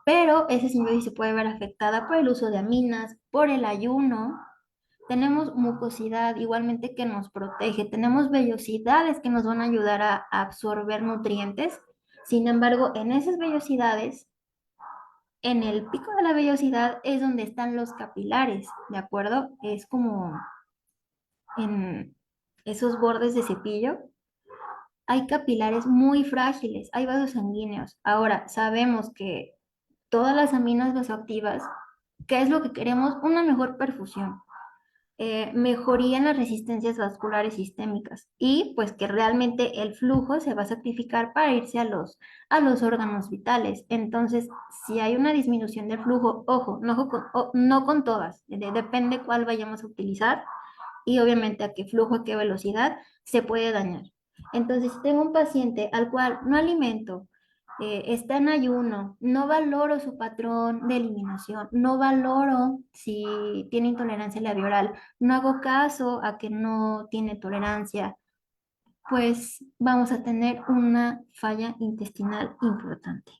Speaker 2: Pero esa simbiosis se puede ver afectada por el uso de aminas, por el ayuno. Tenemos mucosidad igualmente que nos protege. Tenemos vellosidades que nos van a ayudar a absorber nutrientes. Sin embargo, en esas vellosidades, en el pico de la vellosidad es donde están los capilares, ¿de acuerdo? Es como en esos bordes de cepillo. Hay capilares muy frágiles, hay vasos sanguíneos. Ahora, sabemos que todas las aminas vasoactivas, ¿qué es lo que queremos? Una mejor perfusión, mejoría en las resistencias vasculares sistémicas y pues que realmente el flujo se va a sacrificar para irse a los órganos vitales. Entonces, si hay una disminución del flujo, ojo, no con todas, depende cuál vayamos a utilizar y obviamente a qué flujo, a qué velocidad se puede dañar. Entonces, si tengo un paciente al cual no alimento, está en ayuno, no valoro su patrón de eliminación, no valoro si tiene intolerancia labial, no hago caso a que no tiene tolerancia, pues vamos a tener una falla intestinal importante.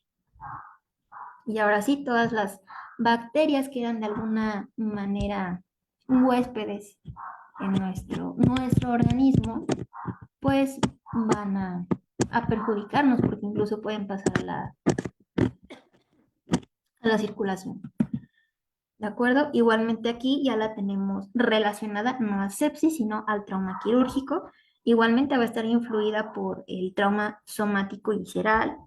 Speaker 2: Y ahora sí, todas las bacterias que eran de alguna manera huéspedes en nuestro organismo, pues van a perjudicarnos porque incluso pueden pasar a la circulación. ¿De acuerdo? Igualmente aquí ya la tenemos relacionada no a sepsis, sino al trauma quirúrgico. Igualmente va a estar influida por el trauma somático y visceral,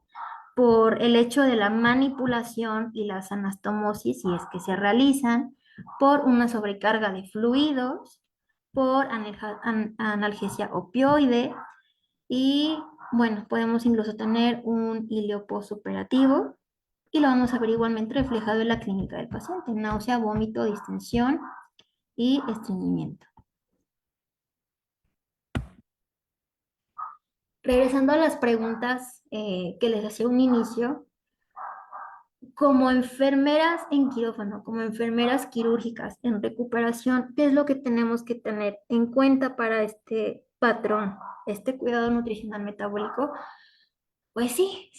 Speaker 2: por el hecho de la manipulación y las anastomosis, si es que se realizan, por una sobrecarga de fluidos, por analgesia opioide y, bueno, podemos incluso tener un hilio postoperativo y lo vamos a ver igualmente reflejado en la clínica del paciente, náusea, vómito, distensión y estreñimiento. Regresando a las preguntas que les hacía un inicio, como enfermeras en quirófano, como enfermeras quirúrgicas en recuperación, ¿qué es lo que tenemos que tener en cuenta para este patrón, este cuidado nutricional metabólico? Pues sí,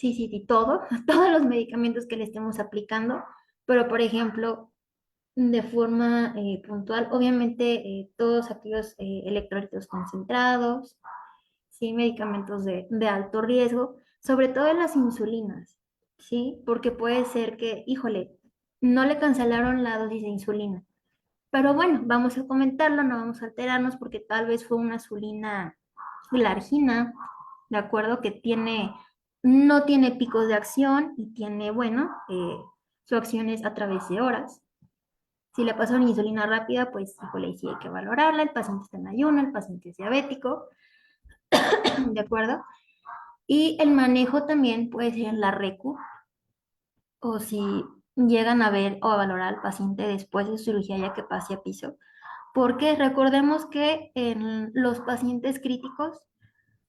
Speaker 2: todo, todos los medicamentos que le estemos aplicando, pero por ejemplo, de forma puntual, obviamente todos aquellos electrolitos concentrados, sí, medicamentos de alto riesgo, sobre todo las insulinas, ¿sí? Porque puede ser que, híjole, no le cancelaron la dosis de insulina, pero bueno, vamos a comentarlo, no vamos a alterarnos porque tal vez fue una insulina glargina, ¿de acuerdo? Que no tiene picos de acción y tiene, bueno, su acción es a través de horas. Si le pasó una insulina rápida, pues, híjole, sí hay que valorarla, el paciente está en ayuno, el paciente es diabético, ¿de acuerdo? Y el manejo también puede ser en la RECU o si llegan a ver o a valorar al paciente después de su cirugía ya que pase a piso. Porque recordemos que en los pacientes críticos,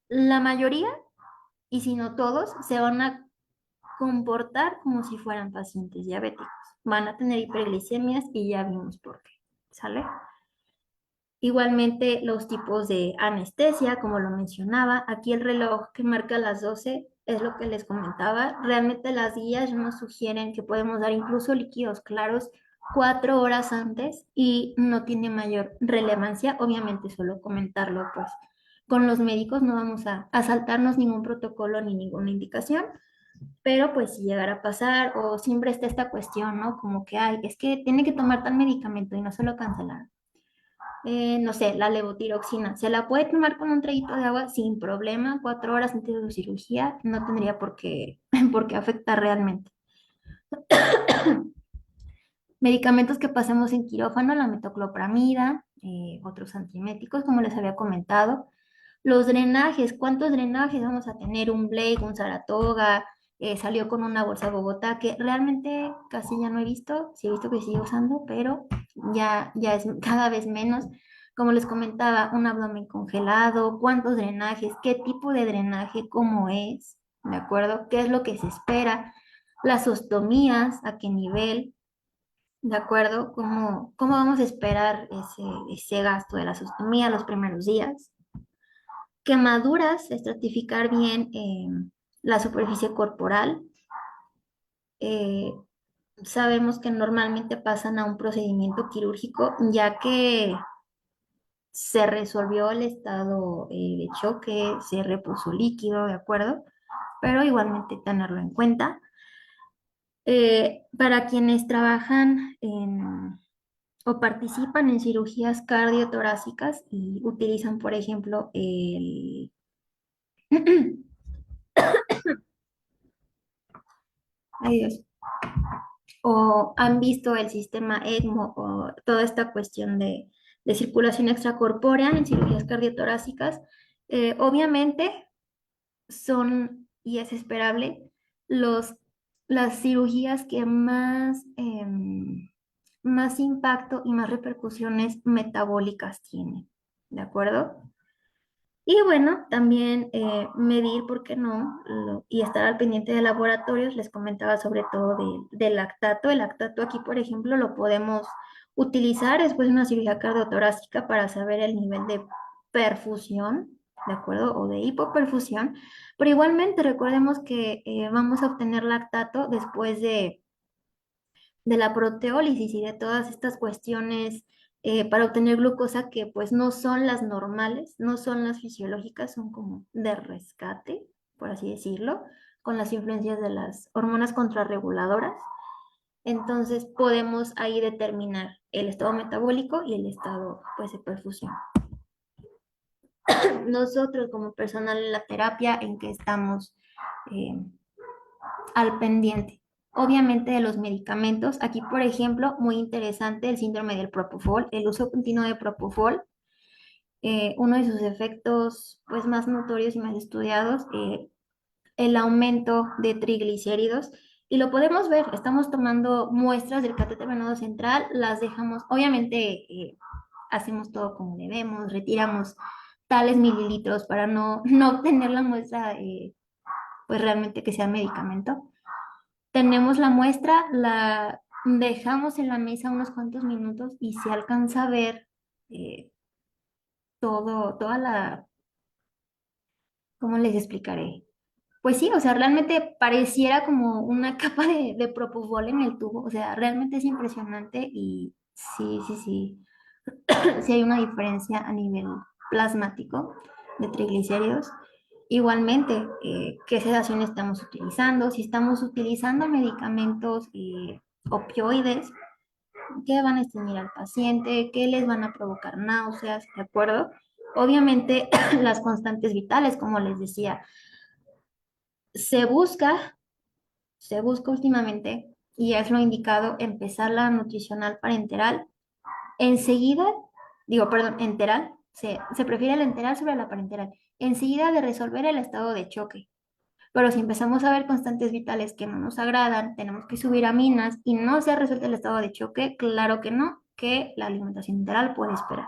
Speaker 2: la mayoría, y si no todos, se van a comportar como si fueran pacientes diabéticos. Van a tener hiperglicemias y ya vimos por qué. ¿Sale? Igualmente los tipos de anestesia, como lo mencionaba, aquí el reloj que marca las 12 es lo que les comentaba. Realmente las guías nos sugieren que podemos dar incluso líquidos claros 4 horas antes y no tiene mayor relevancia. Obviamente solo comentarlo, pues con los médicos no vamos a saltarnos ningún protocolo ni ninguna indicación, pero pues si llegara a pasar o siempre está esta cuestión, ¿no? Como que, ay, es que tiene que tomar tal medicamento y no se lo cancelaron. No sé, la levotiroxina, se la puede tomar con un traguito de agua sin problema, 4 horas antes de su cirugía, no tendría por qué, por qué afectar realmente. Medicamentos que pasemos en quirófano, la metoclopramida, otros antieméticos, como les había comentado. Los drenajes, ¿cuántos drenajes vamos a tener? Un Blake, un Saratoga, salió con una bolsa Bogotá, que realmente casi ya no he visto, sí he visto que sigue usando, pero ya es cada vez menos. Como les comentaba, un abdomen congelado, cuántos drenajes, qué tipo de drenaje, cómo es, ¿de acuerdo? ¿Qué es lo que se espera? Las ostomías, a qué nivel, ¿de acuerdo? ¿Cómo vamos a esperar ese gasto de la ostomía los primeros días? Quemaduras, estratificar bien la superficie corporal. Eh, Sabemos que normalmente pasan a un procedimiento quirúrgico ya que se resolvió el estado de choque, se repuso líquido, ¿de acuerdo? Pero igualmente tenerlo en cuenta. Para quienes trabajan o participan en cirugías cardiotorácicas y utilizan, por ejemplo, ay Dios, o han visto el sistema ECMO o toda esta cuestión de circulación extracorpórea en cirugías cardiotorácicas, obviamente son, y es esperable, los, las cirugías que más impacto y más repercusiones metabólicas tienen, ¿de acuerdo? Y bueno, también medir, ¿por qué no? Y estar al pendiente de laboratorios. Les comentaba sobre todo del lactato. El lactato aquí, por ejemplo, lo podemos utilizar después de una cirugía cardiotorácica para saber el nivel de perfusión, ¿de acuerdo? O de hipoperfusión. Pero igualmente recordemos que vamos a obtener lactato después de la proteólisis y de todas estas cuestiones para obtener glucosa que pues no son las normales, no son las fisiológicas, son como de rescate, por así decirlo, con las influencias de las hormonas contrarreguladoras. Entonces podemos ahí determinar el estado metabólico y el estado pues de perfusión. Nosotros como personal en la terapia, ¿en que estamos eh, al pendiente? Obviamente de los medicamentos. Aquí, por ejemplo, muy interesante el síndrome del propofol, el uso continuo de propofol. Uno de sus efectos pues, más notorios y más estudiados, el aumento de triglicéridos. Y lo podemos ver, estamos tomando muestras del catéter venoso central, las dejamos, obviamente hacemos todo como debemos, retiramos tales mililitros para no obtener la muestra, pues realmente que sea medicamento. Tenemos la muestra, la dejamos en la mesa unos cuantos minutos y se alcanza a ver eh, toda la, ¿cómo les explicaré? Pues sí, o sea, realmente pareciera como una capa de propofol en el tubo, o sea, realmente es impresionante y sí, sí hay una diferencia a nivel plasmático de triglicéridos. Igualmente, qué sedación estamos utilizando, si estamos utilizando medicamentos opioides, qué van a estimular al paciente, qué les van a provocar náuseas, ¿de acuerdo? Obviamente, las constantes vitales, como les decía, se busca, se busca últimamente, y es lo indicado, empezar la nutricional parenteral. Enseguida, digo, perdón, enteral, se prefiere el enteral sobre la parenteral, enseguida de resolver el estado de choque. Pero si empezamos a ver constantes vitales que no nos agradan, tenemos que subir aminas y no se ha resuelto el estado de choque, claro que no, que la alimentación enteral puede esperar.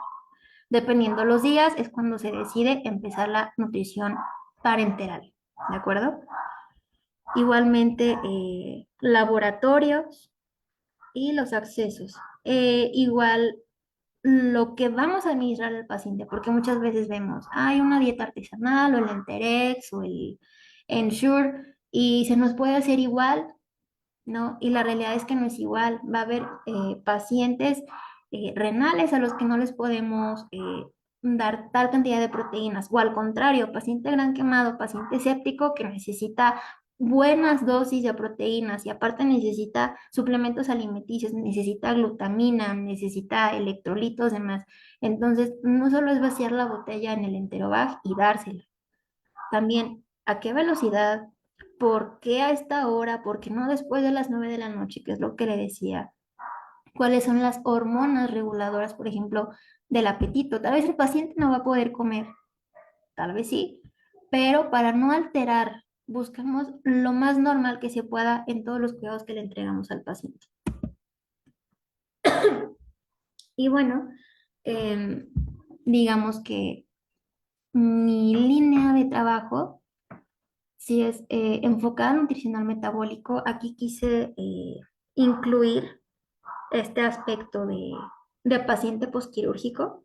Speaker 2: Dependiendo los días es cuando se decide empezar la nutrición parenteral, ¿de acuerdo? Igualmente, laboratorios y los accesos. Igual lo que vamos a administrar al paciente, porque muchas veces vemos, hay una dieta artesanal o el Enterex o el Ensure y se nos puede hacer igual, ¿no? Y la realidad es que no es igual. Va a haber pacientes renales a los que no les podemos dar tal cantidad de proteínas, o al contrario, paciente gran quemado, paciente séptico que necesita buenas dosis de proteínas y aparte necesita suplementos alimenticios, necesita glutamina, necesita electrolitos, demás. Entonces, no solo es vaciar la botella en el Enterovac y dársela, también a qué velocidad, por qué a esta hora, por qué no después de las 9 de la noche, que es lo que le decía, cuáles son las hormonas reguladoras, por ejemplo, del apetito. Tal vez el paciente no va a poder comer, tal vez sí, pero para no alterar, buscamos lo más normal que se pueda en todos los cuidados que le entregamos al paciente. Y bueno, em, digamos que mi línea de trabajo, si es enfocada nutricional metabólico, aquí quise incluir este aspecto de paciente posquirúrgico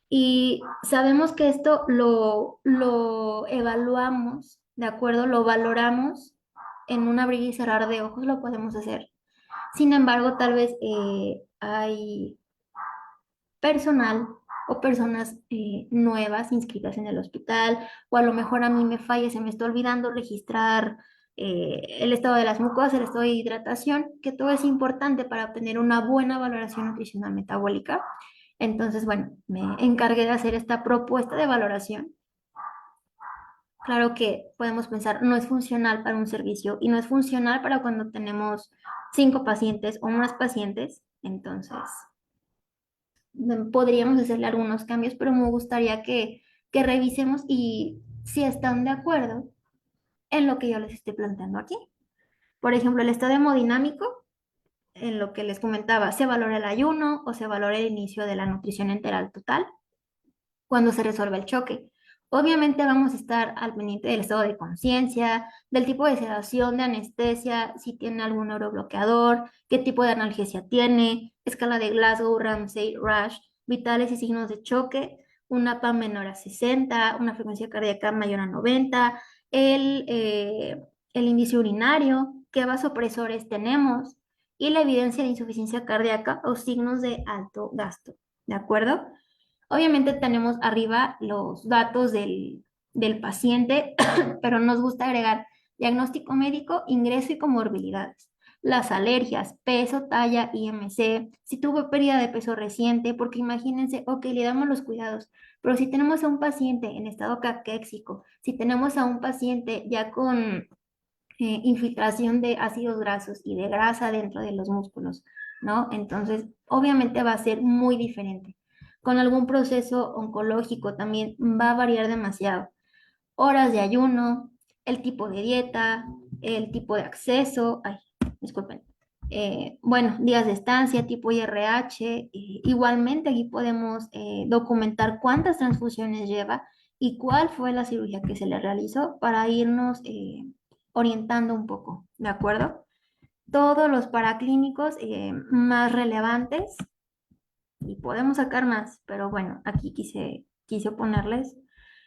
Speaker 2: y sabemos que esto lo evaluamos, ¿de acuerdo? Lo valoramos en un abrir y cerrar de ojos, lo podemos hacer. Sin embargo, tal vez hay personal o personas nuevas inscritas en el hospital, o a lo mejor a mí me falla, se me está olvidando registrar el estado de las mucosas, el estado de hidratación, que todo es importante para obtener una buena valoración nutricional metabólica. Entonces, bueno, me encargué de hacer esta propuesta de valoración. Claro que podemos pensar, no es funcional para un servicio y no es funcional para cuando tenemos 5 pacientes o más pacientes. Entonces, podríamos hacerle algunos cambios, pero me gustaría que revisemos y si están de acuerdo en lo que yo les estoy planteando aquí. Por ejemplo, el estado hemodinámico, en lo que les comentaba, se valora el ayuno o se valora el inicio de la nutrición enteral total cuando se resuelve el choque. Obviamente vamos a estar al pendiente del estado de conciencia, del tipo de sedación, de anestesia, si tiene algún neurobloqueador, qué tipo de analgesia tiene, escala de Glasgow, Ramsay, Rush, vitales y signos de choque, una PAM menor a 60, una frecuencia cardíaca mayor a 90, el índice urinario, qué vasopresores tenemos y la evidencia de insuficiencia cardíaca o signos de alto gasto. ¿De acuerdo? Obviamente tenemos arriba los datos del paciente, pero nos gusta agregar diagnóstico médico, ingreso y comorbilidades. Las alergias, peso, talla, IMC, si tuvo pérdida de peso reciente, porque imagínense, ok, le damos los cuidados, pero si tenemos a un paciente en estado caquéxico, si tenemos a un paciente ya con infiltración de ácidos grasos y de grasa dentro de los músculos, ¿no? Entonces, obviamente va a ser muy diferente. Con algún proceso oncológico también va a variar demasiado. Horas de ayuno, el tipo de dieta, el tipo de acceso, ay, disculpen. Bueno, días de estancia, tipo IRH. Igualmente aquí podemos documentar cuántas transfusiones lleva y cuál fue la cirugía que se le realizó para irnos orientando un poco, ¿de acuerdo? Todos los paraclínicos más relevantes y podemos sacar más, pero bueno, aquí quise ponerles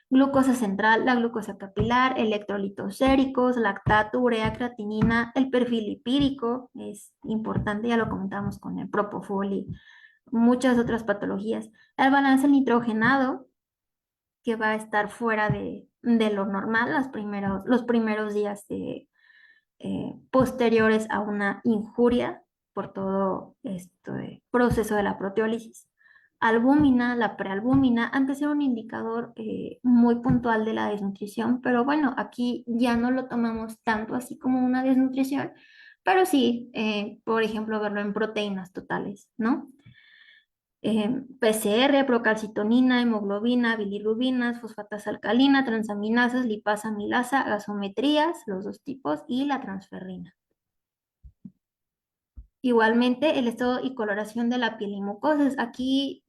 Speaker 2: glucosa central, la glucosa capilar, electrolitos séricos, lactato, urea, creatinina, el perfil lipídico, es importante, ya lo comentamos con el propofol y muchas otras patologías. El balance nitrogenado, que va a estar fuera de lo normal los primeros días posteriores a una injuria por todo este proceso de la proteólisis. Albúmina, la prealbúmina, antes era un indicador muy puntual de la desnutrición, pero bueno, aquí ya no lo tomamos tanto así como una desnutrición, pero sí, por ejemplo, verlo en proteínas totales, ¿no? PCR, procalcitonina, hemoglobina, bilirrubinas, fosfatas alcalina, transaminasas, lipasa, amilasa, gasometrías, los dos tipos, y la transferrina. Igualmente, el estado y coloración de la piel y mucosas. Aquí,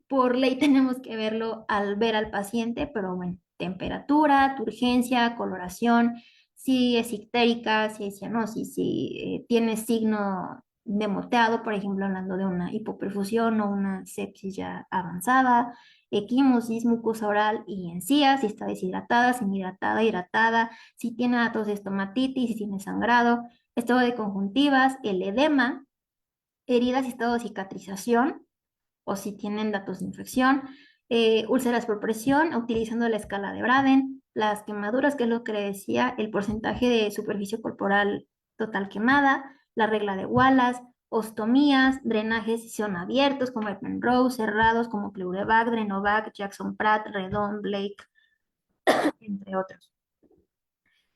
Speaker 2: por ley, tenemos que verlo al ver al paciente, pero bueno, temperatura, turgencia, coloración, si es ictérica, si es cianosis, si tiene signo de moteado, por ejemplo, hablando de una hipoperfusión o una sepsis ya avanzada, equimosis, mucosa oral y encías, si está deshidratada, semihidratada, hidratada, si tiene datos de estomatitis, si tiene sangrado, estado de conjuntivas, el edema, heridas y estado de cicatrización, o si tienen datos de infección, úlceras por presión, utilizando la escala de Braden, las quemaduras, que es lo que le decía, el porcentaje de superficie corporal total quemada, la regla de Wallace, ostomías, drenajes si son abiertos como Epenrose, cerrados como Pleurevac, Drenovac, Jackson Pratt, Redon, Blake, entre otros.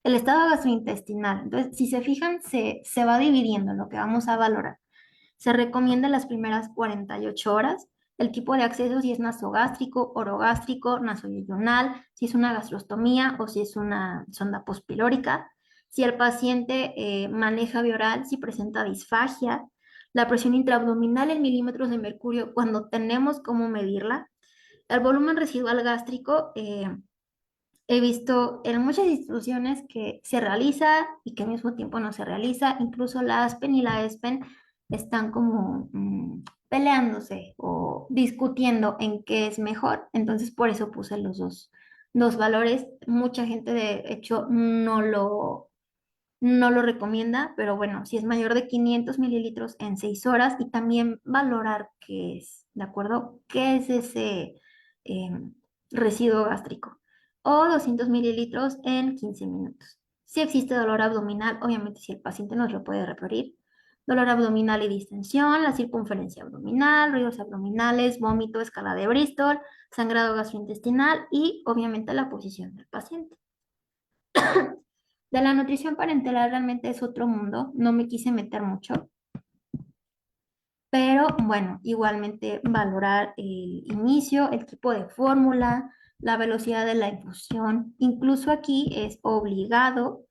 Speaker 2: El estado gastrointestinal, entonces, si se fijan, se va dividiendo en lo que vamos a valorar. Se recomienda las primeras 48 horas. El tipo de acceso, si es nasogástrico, orogástrico, nasoyeyunal, si es una gastrostomía o si es una sonda pospilórica. Si el paciente maneja vía oral, si presenta disfagia. La presión intraabdominal en milímetros de mercurio, cuando tenemos cómo medirla. El volumen residual gástrico, he visto en muchas instituciones que se realiza y que al mismo tiempo no se realiza. Incluso la ASPEN y la ESPEN están como peleándose o discutiendo en qué es mejor. Entonces, por eso puse los dos valores. Mucha gente, de hecho, no lo recomienda, pero bueno, si es mayor de 500 mililitros en 6 horas, y también valorar qué es, ¿de acuerdo? ¿Qué es ese eh, residuo gástrico? O 200 mililitros en 15 minutos. Si existe dolor abdominal, obviamente si el paciente nos lo puede referir, dolor abdominal y distensión, la circunferencia abdominal, ruidos abdominales, vómito, escala de Bristol, sangrado gastrointestinal y obviamente la posición del paciente. De la nutrición parenteral realmente es otro mundo, no me quise meter mucho, pero bueno, igualmente valorar el inicio, el tipo de fórmula, la velocidad de la infusión. Incluso aquí es obligado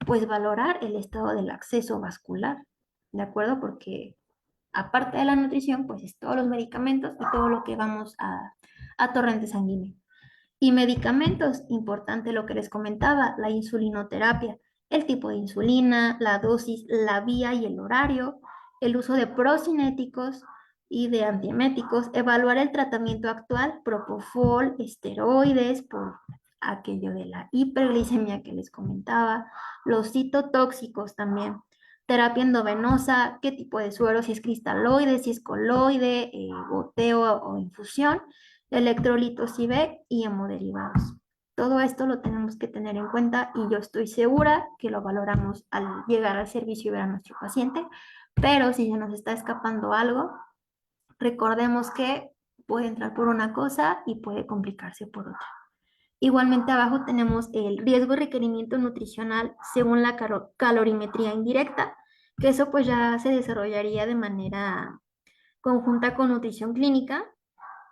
Speaker 2: pues valorar el estado del acceso vascular, ¿de acuerdo? Porque aparte de la nutrición, pues es todos los medicamentos y todo lo que vamos a torrente sanguíneo. Y medicamentos, importante lo que les comentaba, la insulinoterapia, el tipo de insulina, la dosis, la vía y el horario, el uso de procinéticos y de antieméticos, evaluar el tratamiento actual, propofol, esteroides, por aquello de la hiperglicemia que les comentaba, los citotóxicos también, terapia endovenosa, qué tipo de suero, si es cristaloide, si es coloide, goteo o infusión, electrolitos IV y hemoderivados. Todo esto lo tenemos que tener en cuenta y yo estoy segura que lo valoramos al llegar al servicio y ver a nuestro paciente, pero si se nos está escapando algo, recordemos que puede entrar por una cosa y puede complicarse por otra. Igualmente abajo tenemos el riesgo y requerimiento nutricional según la calorimetría indirecta, que eso pues ya se desarrollaría de manera conjunta con nutrición clínica.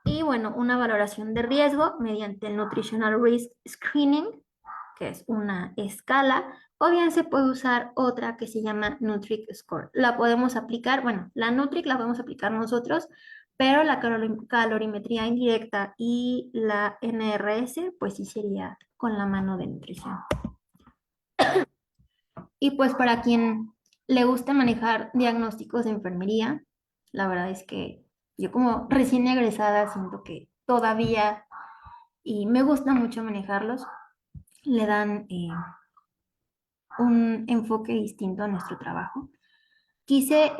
Speaker 2: Y bueno, una valoración de riesgo mediante el Nutritional Risk Screening, que es una escala, o bien se puede usar otra que se llama Nutric Score. La podemos aplicar, bueno, la Nutric la podemos aplicar nosotros, pero la calorimetría indirecta y la NRS, pues sí sería con la mano de nutrición. Y pues para quien le gusta manejar diagnósticos de enfermería, la verdad es que yo como recién egresada siento que todavía, y me gusta mucho manejarlos, le dan un enfoque distinto a nuestro trabajo. Quise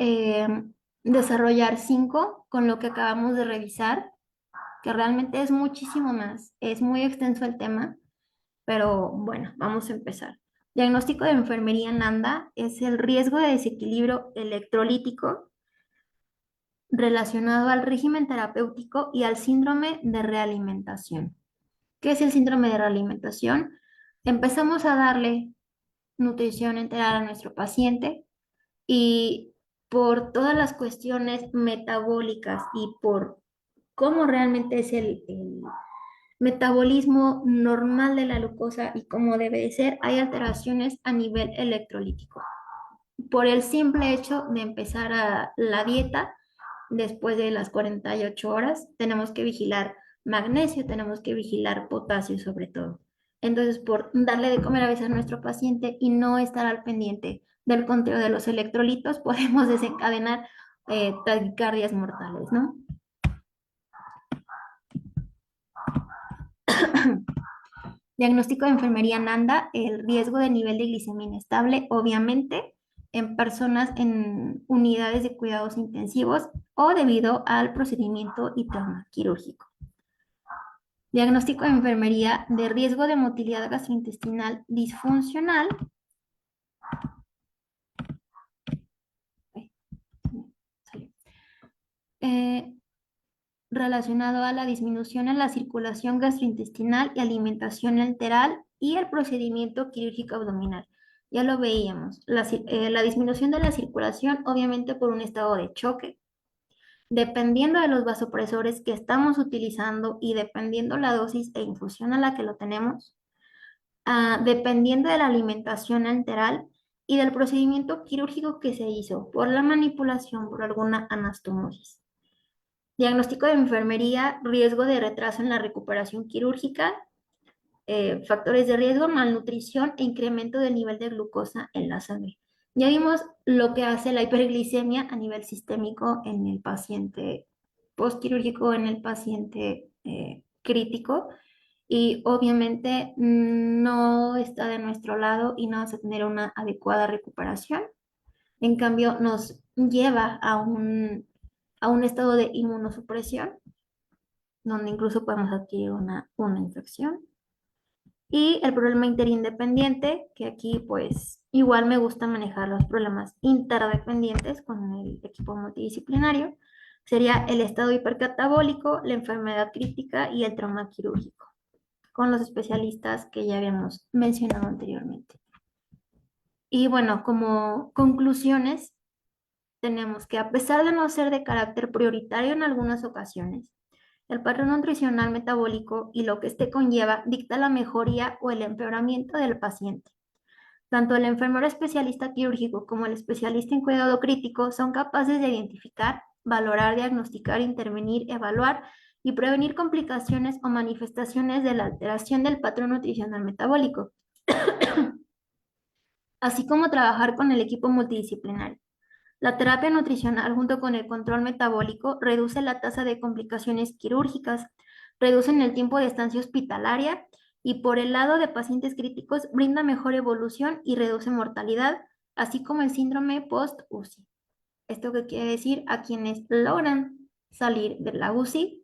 Speaker 2: desarrollar 5 con lo que acabamos de revisar, que realmente es muchísimo más, es muy extenso el tema, pero bueno, vamos a empezar. Diagnóstico de enfermería en ANDA es el riesgo de desequilibrio electrolítico relacionado al régimen terapéutico y al síndrome de realimentación. ¿Qué es el síndrome de realimentación? Empezamos a darle nutrición integral a nuestro paciente y por todas las cuestiones metabólicas y por cómo realmente es el metabolismo normal de la glucosa y cómo debe de ser, hay alteraciones a nivel electrolítico. Por el simple hecho de empezar la dieta, después de las 48 horas, tenemos que vigilar magnesio, tenemos que vigilar potasio sobre todo. Entonces, por darle de comer a veces a nuestro paciente y no estar al pendiente del conteo de los electrolitos, podemos desencadenar taquicardias mortales, ¿no? Diagnóstico de enfermería NANDA, el riesgo de nivel de glicemia inestable, obviamente, en personas en unidades de cuidados intensivos o debido al procedimiento y trauma quirúrgico. Diagnóstico de enfermería de riesgo de motilidad gastrointestinal disfuncional. Eh, relacionado a la disminución en la circulación gastrointestinal y alimentación enteral y el procedimiento quirúrgico abdominal. Ya lo veíamos, la disminución de la circulación obviamente por un estado de choque, dependiendo de los vasopresores que estamos utilizando y dependiendo la dosis e infusión a la que lo tenemos, dependiendo de la alimentación enteral y del procedimiento quirúrgico que se hizo por la manipulación por alguna anastomosis. Diagnóstico de enfermería, riesgo de retraso en la recuperación quirúrgica, factores de riesgo, malnutrición e incremento del nivel de glucosa en la sangre. Ya vimos lo que hace la hiperglicemia a nivel sistémico en el paciente postquirúrgico, en el paciente crítico, y obviamente no está de nuestro lado y no vamos a tener una adecuada recuperación. En cambio, nos lleva a un estado de inmunosupresión, donde incluso podemos adquirir una infección. Y el problema interindependiente, que aquí pues igual me gusta manejar los problemas interdependientes con el equipo multidisciplinario, sería el estado hipercatabólico, la enfermedad crítica y el trauma quirúrgico, con los especialistas que ya habíamos mencionado anteriormente. Y bueno, como conclusiones, tenemos que a pesar de no ser de carácter prioritario en algunas ocasiones, el patrón nutricional metabólico y lo que éste conlleva dicta la mejoría o el empeoramiento del paciente. Tanto el enfermero especialista quirúrgico como el especialista en cuidado crítico son capaces de identificar, valorar, diagnosticar, intervenir, evaluar y prevenir complicaciones o manifestaciones de la alteración del patrón nutricional metabólico, así como trabajar con el equipo multidisciplinario. La terapia nutricional junto con el control metabólico reduce la tasa de complicaciones quirúrgicas, reducen el tiempo de estancia hospitalaria y por el lado de pacientes críticos brinda mejor evolución y reduce mortalidad, así como el síndrome post-UCI. ¿Esto qué quiere decir? A quienes logran salir de la UCI,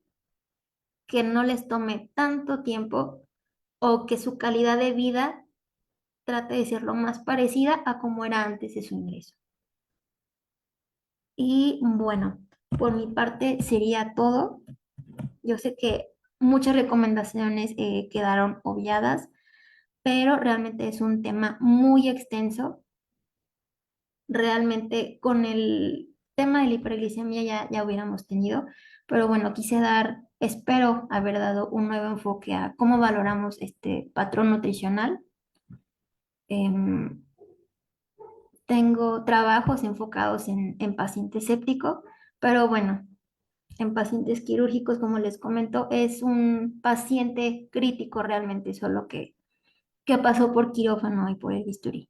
Speaker 2: que no les tome tanto tiempo o que su calidad de vida trate de ser lo más parecida a como era antes de su ingreso. Y bueno, por mi parte sería todo. Yo sé que muchas recomendaciones quedaron obviadas, pero realmente es un tema muy extenso. Realmente con el tema de la hiperglicemia ya hubiéramos tenido, pero bueno, espero haber dado un nuevo enfoque a cómo valoramos este patrón nutricional. Em, Tengo trabajos enfocados en pacientes sépticos, pero bueno, en pacientes quirúrgicos, como les comento, es un paciente crítico realmente, solo que pasó por quirófano y por el bisturí.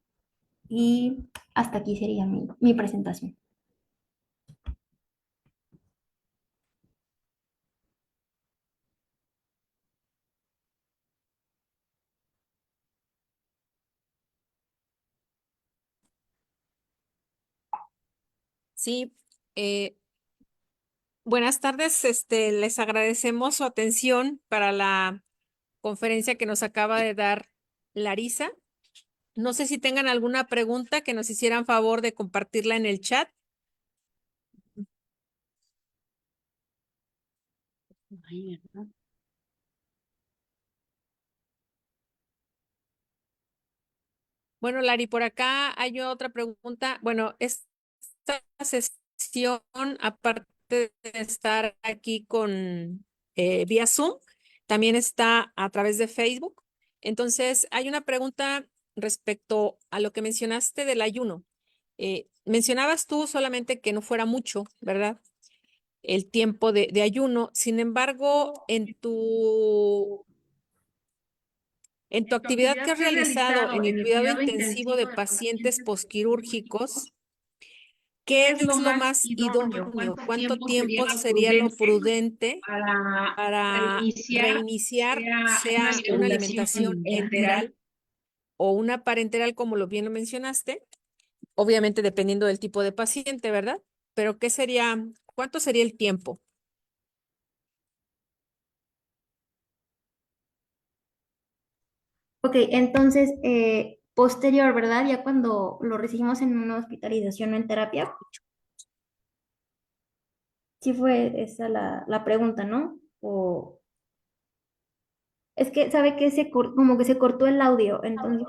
Speaker 2: Y hasta aquí sería mi presentación.
Speaker 1: Sí, buenas tardes. Les agradecemos su atención para la conferencia que nos acaba de dar Larisa. No sé si tengan alguna pregunta que nos hicieran favor de compartirla en el chat. Bueno, Lari, por acá hay otra pregunta. Bueno, esta sesión, aparte de estar aquí con vía Zoom, también está a través de Facebook. Entonces, hay una pregunta respecto a lo que mencionaste del ayuno. Mencionabas tú solamente que no fuera mucho, ¿verdad? El tiempo de ayuno. Sin embargo,
Speaker 3: En tu actividad que has realizado en el cuidado intensivo de pacientes posquirúrgicos, ¿qué es lo más idóneo? ¿Cuánto tiempo sería lo prudente para reiniciar, sea una alimentación enteral o una parenteral, como lo bien lo mencionaste? Obviamente dependiendo del tipo de paciente, ¿verdad? Pero cuánto sería el tiempo?
Speaker 2: Ok, entonces, posterior, ¿verdad? Ya cuando lo recibimos en una hospitalización o en terapia, sí fue esa la pregunta, ¿no? O es que, ¿sabe que como que se cortó el audio? Entonces,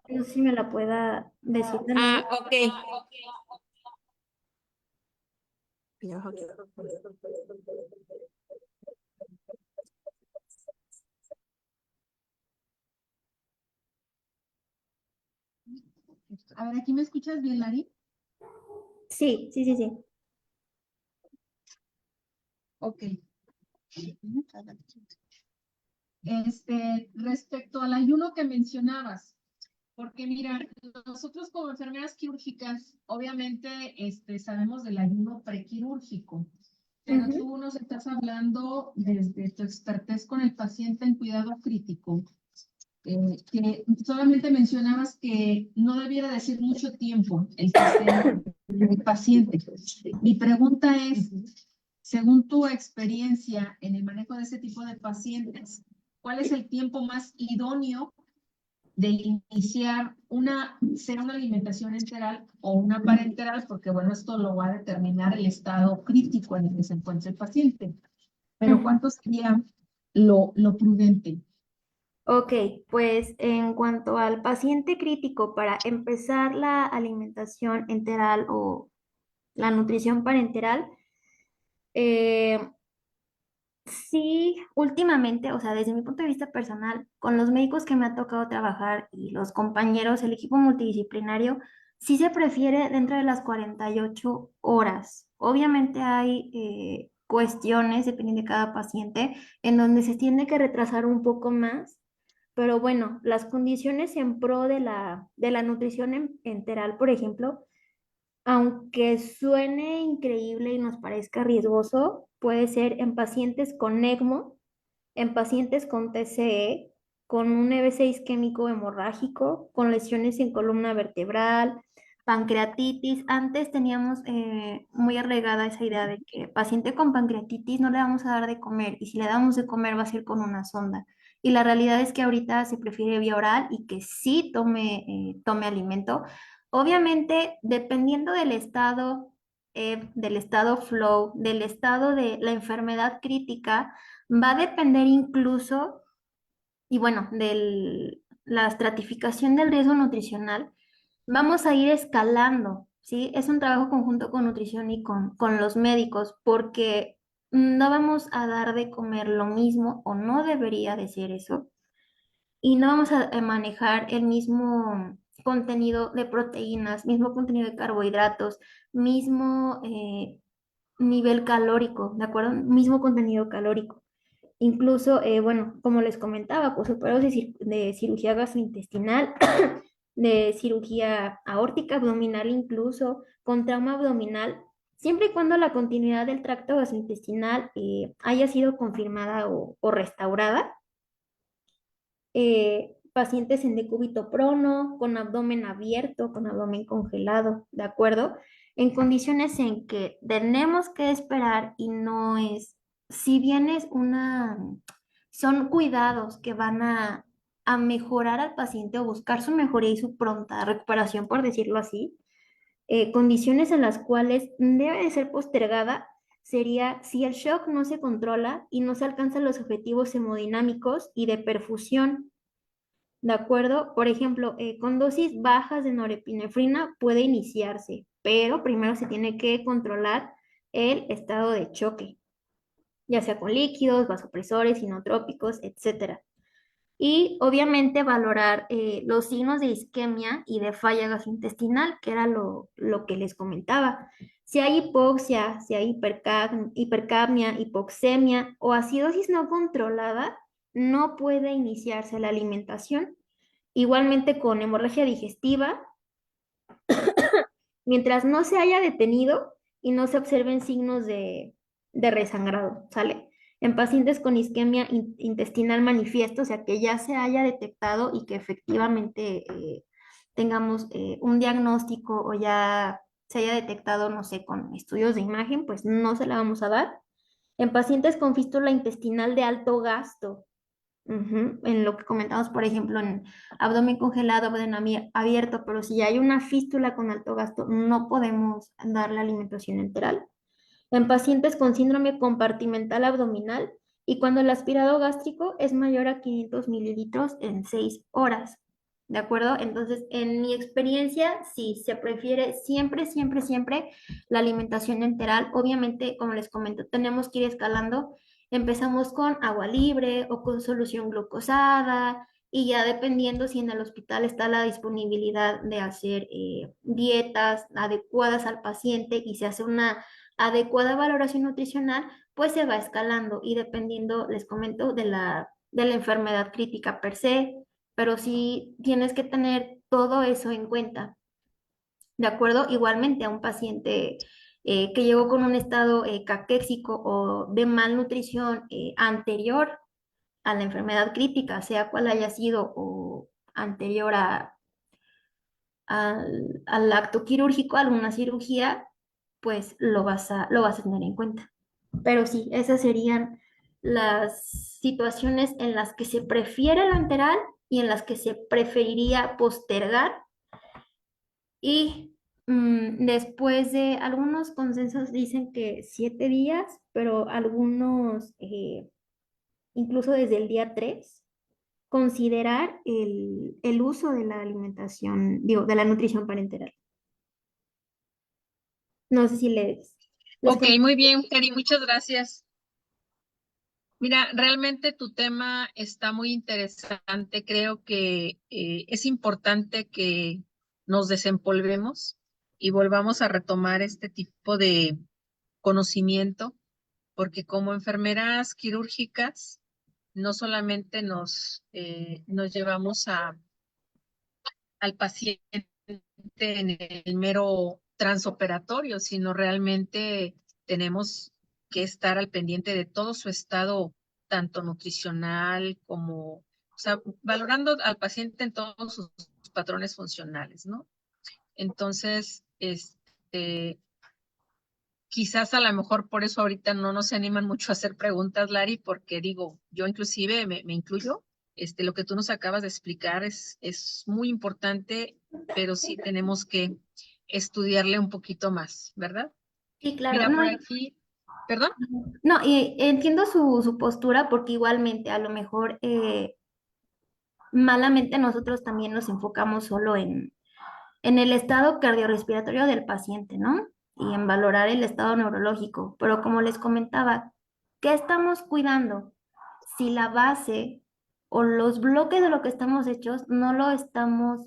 Speaker 2: no sé si me la pueda decir de nuevo.
Speaker 3: Ok.
Speaker 1: A ver, ¿aquí me escuchas bien, Lari?
Speaker 2: Sí, sí, sí, sí.
Speaker 1: Ok. Respecto al ayuno que mencionabas, porque mira, nosotros como enfermeras quirúrgicas, obviamente, sabemos del ayuno prequirúrgico, pero
Speaker 2: Ujú.
Speaker 1: tú nos estás hablando desde tu expertez con el paciente en cuidado crítico, que solamente mencionabas que no debiera decir mucho tiempo el que esté el paciente. Mi pregunta es, según tu experiencia en el manejo de ese tipo de pacientes, ¿cuál es el tiempo más idóneo de iniciar sea una alimentación enteral o una parenteral? Porque bueno, esto lo va a determinar el estado crítico en el que se encuentra el paciente. Pero
Speaker 2: Ujú.
Speaker 1: ¿cuánto sería lo prudente?
Speaker 2: Ok, pues en cuanto al paciente crítico, para empezar la alimentación enteral o la nutrición parenteral, eh, sí, últimamente, o sea, desde mi punto de vista personal, con los médicos que me ha tocado trabajar y los compañeros, el equipo multidisciplinario, sí se prefiere dentro de las 48 horas. Obviamente hay cuestiones, dependiendo de cada paciente, en donde se tiene que retrasar un poco más, pero bueno, las condiciones en pro de la nutrición enteral, por ejemplo, aunque suene increíble y nos parezca riesgoso, puede ser en pacientes con ECMO, en pacientes con TCE, con un EBC isquémico hemorrágico, con lesiones en columna vertebral, pancreatitis. Antes teníamos muy arraigada esa idea de que paciente con pancreatitis no le vamos a dar de comer y si le damos de comer va a ser con una sonda. Y la realidad es que ahorita se prefiere vía oral y que sí tome alimento. Obviamente, dependiendo del estado flow, del estado de la enfermedad crítica, va a depender incluso, y bueno, de la estratificación del riesgo nutricional, vamos a ir escalando, ¿sí? Es un trabajo conjunto con nutrición y con los médicos, porque no vamos a dar de comer lo mismo, o no debería de ser eso, y no vamos a manejar el mismo contenido de proteínas, mismo contenido de carbohidratos, mismo nivel calórico, ¿de acuerdo? Mismo contenido calórico. Incluso, bueno, como les comentaba, pues operados de cirugía gastrointestinal, de cirugía aórtica abdominal incluso, con trauma abdominal, siempre y cuando la continuidad del tracto gastrointestinal haya sido confirmada o restaurada. Pacientes en decúbito prono, con abdomen abierto, con abdomen congelado, ¿de acuerdo? En condiciones en que tenemos que esperar y no es, si bien son cuidados que van a mejorar al paciente o buscar su mejoría y su pronta recuperación, por decirlo así, condiciones en las cuales debe de ser postergada sería si el shock no se controla y no se alcanzan los objetivos hemodinámicos y de perfusión. ¿De acuerdo? Por ejemplo, con dosis bajas de norepinefrina puede iniciarse, pero primero se tiene que controlar el estado de choque, ya sea con líquidos, vasopresores, inotrópicos, etcétera. Y obviamente valorar los signos de isquemia y de falla gastrointestinal, que era lo que les comentaba. Si hay hipoxia, si hay hipercapnia, hipoxemia o acidosis no controlada, no puede iniciarse la alimentación. Igualmente con hemorragia digestiva, mientras no se haya detenido y no se observen signos de resangrado, ¿sale? En pacientes con isquemia intestinal manifiesta, o sea, que ya se haya detectado y que efectivamente tengamos un diagnóstico o ya se haya detectado, no sé, con estudios de imagen, pues no se la vamos a dar. En pacientes con fístula intestinal de alto gasto, en lo que comentamos, por ejemplo, en abdomen congelado, abdomen abierto, pero si hay una fístula con alto gasto, no podemos dar la alimentación enteral. En pacientes con síndrome compartimental abdominal y cuando el aspirado gástrico es mayor a 500 mililitros en 6 horas. ¿De acuerdo? Entonces, en mi experiencia, sí, se prefiere siempre, siempre, siempre la alimentación enteral. Obviamente, como les comento, tenemos que ir escalando. Empezamos con agua libre o con solución glucosada y ya dependiendo si en el hospital está la disponibilidad de hacer dietas adecuadas al paciente y se hace una adecuada valoración nutricional, pues se va escalando y dependiendo, les comento, de la enfermedad crítica per se, pero sí tienes que tener todo eso en cuenta. ¿De acuerdo? Igualmente a un paciente que llegó con un estado caquéxico o de malnutrición anterior a la enfermedad crítica, sea cual haya sido o anterior al acto quirúrgico, a alguna cirugía, pues lo vas a tener en cuenta. Pero sí, esas serían las situaciones en las que se prefiere la enteral y en las que se preferiría postergar y después de algunos consensos dicen que 7 días, pero algunos incluso desde el día 3 considerar el uso de la alimentación, digo, de la nutrición parenteral. No sé si les
Speaker 1: Ok, muy bien, Cari, muchas gracias. Mira, realmente tu tema está muy interesante. Creo que es importante que nos desempolvemos y volvamos a retomar este tipo de conocimiento, porque como enfermeras quirúrgicas, no solamente nos llevamos al paciente en el mero transoperatorio, sino realmente tenemos que estar al pendiente de todo su estado, tanto nutricional como, o sea, valorando al paciente en todos sus patrones funcionales, ¿no? Entonces, quizás a lo mejor por eso ahorita no nos animan mucho a hacer preguntas, Lari, porque digo, yo inclusive me incluyo, lo que tú nos acabas de explicar es muy importante, pero sí tenemos que estudiarle un poquito más, ¿verdad?
Speaker 2: Sí, claro,
Speaker 1: Mira,
Speaker 2: no,
Speaker 1: por aquí, perdón.
Speaker 2: no, y entiendo su postura porque igualmente a lo mejor malamente nosotros también nos enfocamos solo en el estado cardiorrespiratorio del paciente, ¿no? Y en valorar el estado neurológico. Pero como les comentaba, ¿qué estamos cuidando? Si la base o los bloques de lo que estamos hechos no lo estamos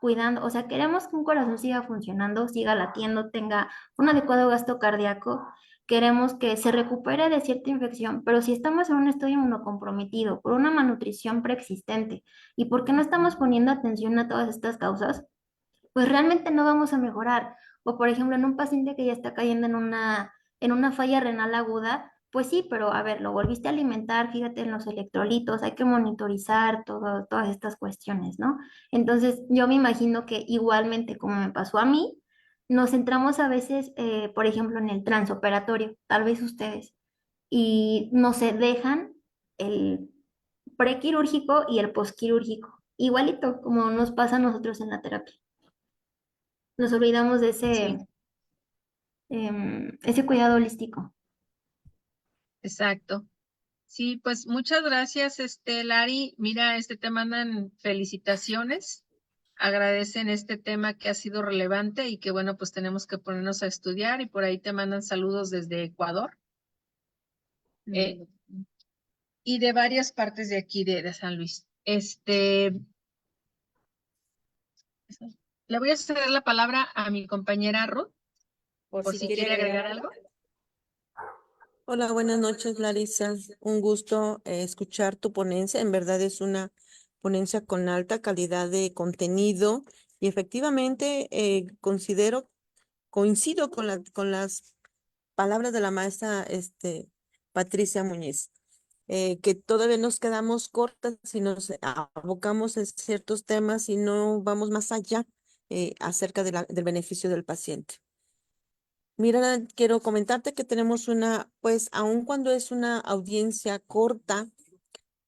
Speaker 2: cuidando, o sea, queremos que un corazón siga funcionando, siga latiendo, tenga un adecuado gasto cardíaco, queremos que se recupere de cierta infección, pero si estamos en un estado inmunocomprometido por una malnutrición preexistente y porque no estamos poniendo atención a todas estas causas, pues realmente no vamos a mejorar. O por ejemplo, en un paciente que ya está cayendo en una falla renal aguda, pues sí, pero a ver, lo volviste a alimentar, fíjate en los electrolitos, hay que monitorizar todas estas cuestiones, ¿no? Entonces, yo me imagino que igualmente como me pasó a mí, nos centramos a veces, por ejemplo, en el transoperatorio, tal vez ustedes, y no se dejan el prequirúrgico y el posquirúrgico, igualito como nos pasa a nosotros en la terapia. Nos olvidamos de
Speaker 1: Sí,
Speaker 2: ese cuidado holístico.
Speaker 1: exacto. Sí, pues muchas gracias, Lari. Mira, te mandan felicitaciones, agradecen este tema que ha sido relevante y que bueno, pues tenemos que ponernos a estudiar y por ahí te mandan saludos desde Ecuador eh, y de varias partes de aquí de San Luis. Le voy a ceder la palabra a mi compañera Ruth,
Speaker 3: por
Speaker 1: por
Speaker 3: si
Speaker 1: si
Speaker 3: quiere
Speaker 1: quiere
Speaker 3: agregar
Speaker 1: agregar
Speaker 3: algo.
Speaker 1: algo.
Speaker 4: Hola, buenas noches, Larisa. Un gusto escuchar tu ponencia. En verdad es una ponencia con alta calidad de contenido y efectivamente coincido con las palabras de la maestra Patricia Muñiz, que todavía nos quedamos cortas si nos abocamos en ciertos temas y no vamos más allá acerca del beneficio del paciente. Mira, quiero comentarte que tenemos pues, aun cuando es una audiencia corta,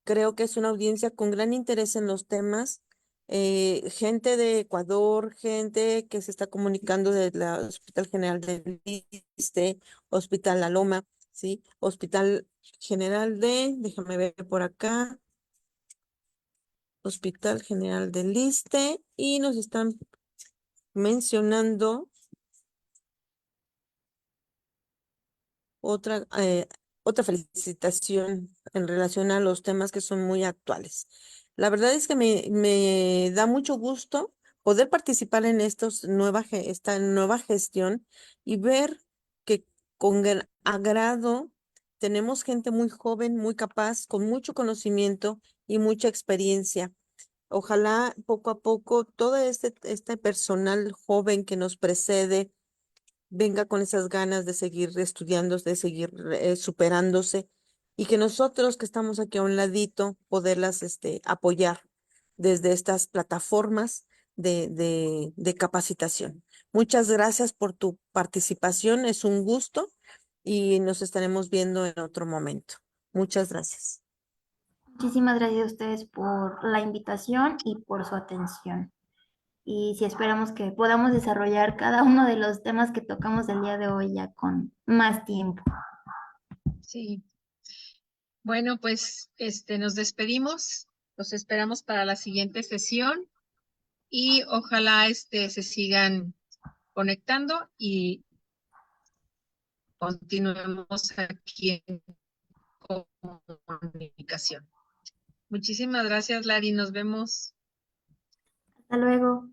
Speaker 4: creo que es una audiencia con gran interés en los temas. Gente de Ecuador, gente que se está comunicando del Hospital General del Liste, Hospital La Loma, ¿sí? Hospital General déjame ver por acá, Hospital General del Liste, y nos están mencionando Otra, eh, otra felicitación en relación a los temas que son muy actuales. La verdad es que me da mucho gusto poder participar en esta nueva gestión y ver que con gran agrado tenemos gente muy joven, muy capaz, con mucho conocimiento y mucha experiencia. Ojalá poco a poco todo este personal joven que nos precede venga con esas ganas de seguir estudiando, de seguir superándose y que nosotros que estamos aquí a un ladito poderlas apoyar desde estas plataformas de capacitación. Muchas gracias por tu participación, es un gusto y nos estaremos viendo en otro momento. Muchas gracias.
Speaker 2: Muchísimas gracias a ustedes por la invitación y por su atención. Y sí esperamos que podamos desarrollar cada uno de los temas que tocamos el día de hoy ya con más tiempo.
Speaker 1: Sí. Bueno, pues nos despedimos. Los esperamos para la siguiente sesión y ojalá se sigan conectando y continuemos aquí en comunicación. Muchísimas gracias, Lari. Nos vemos.
Speaker 2: Hasta luego.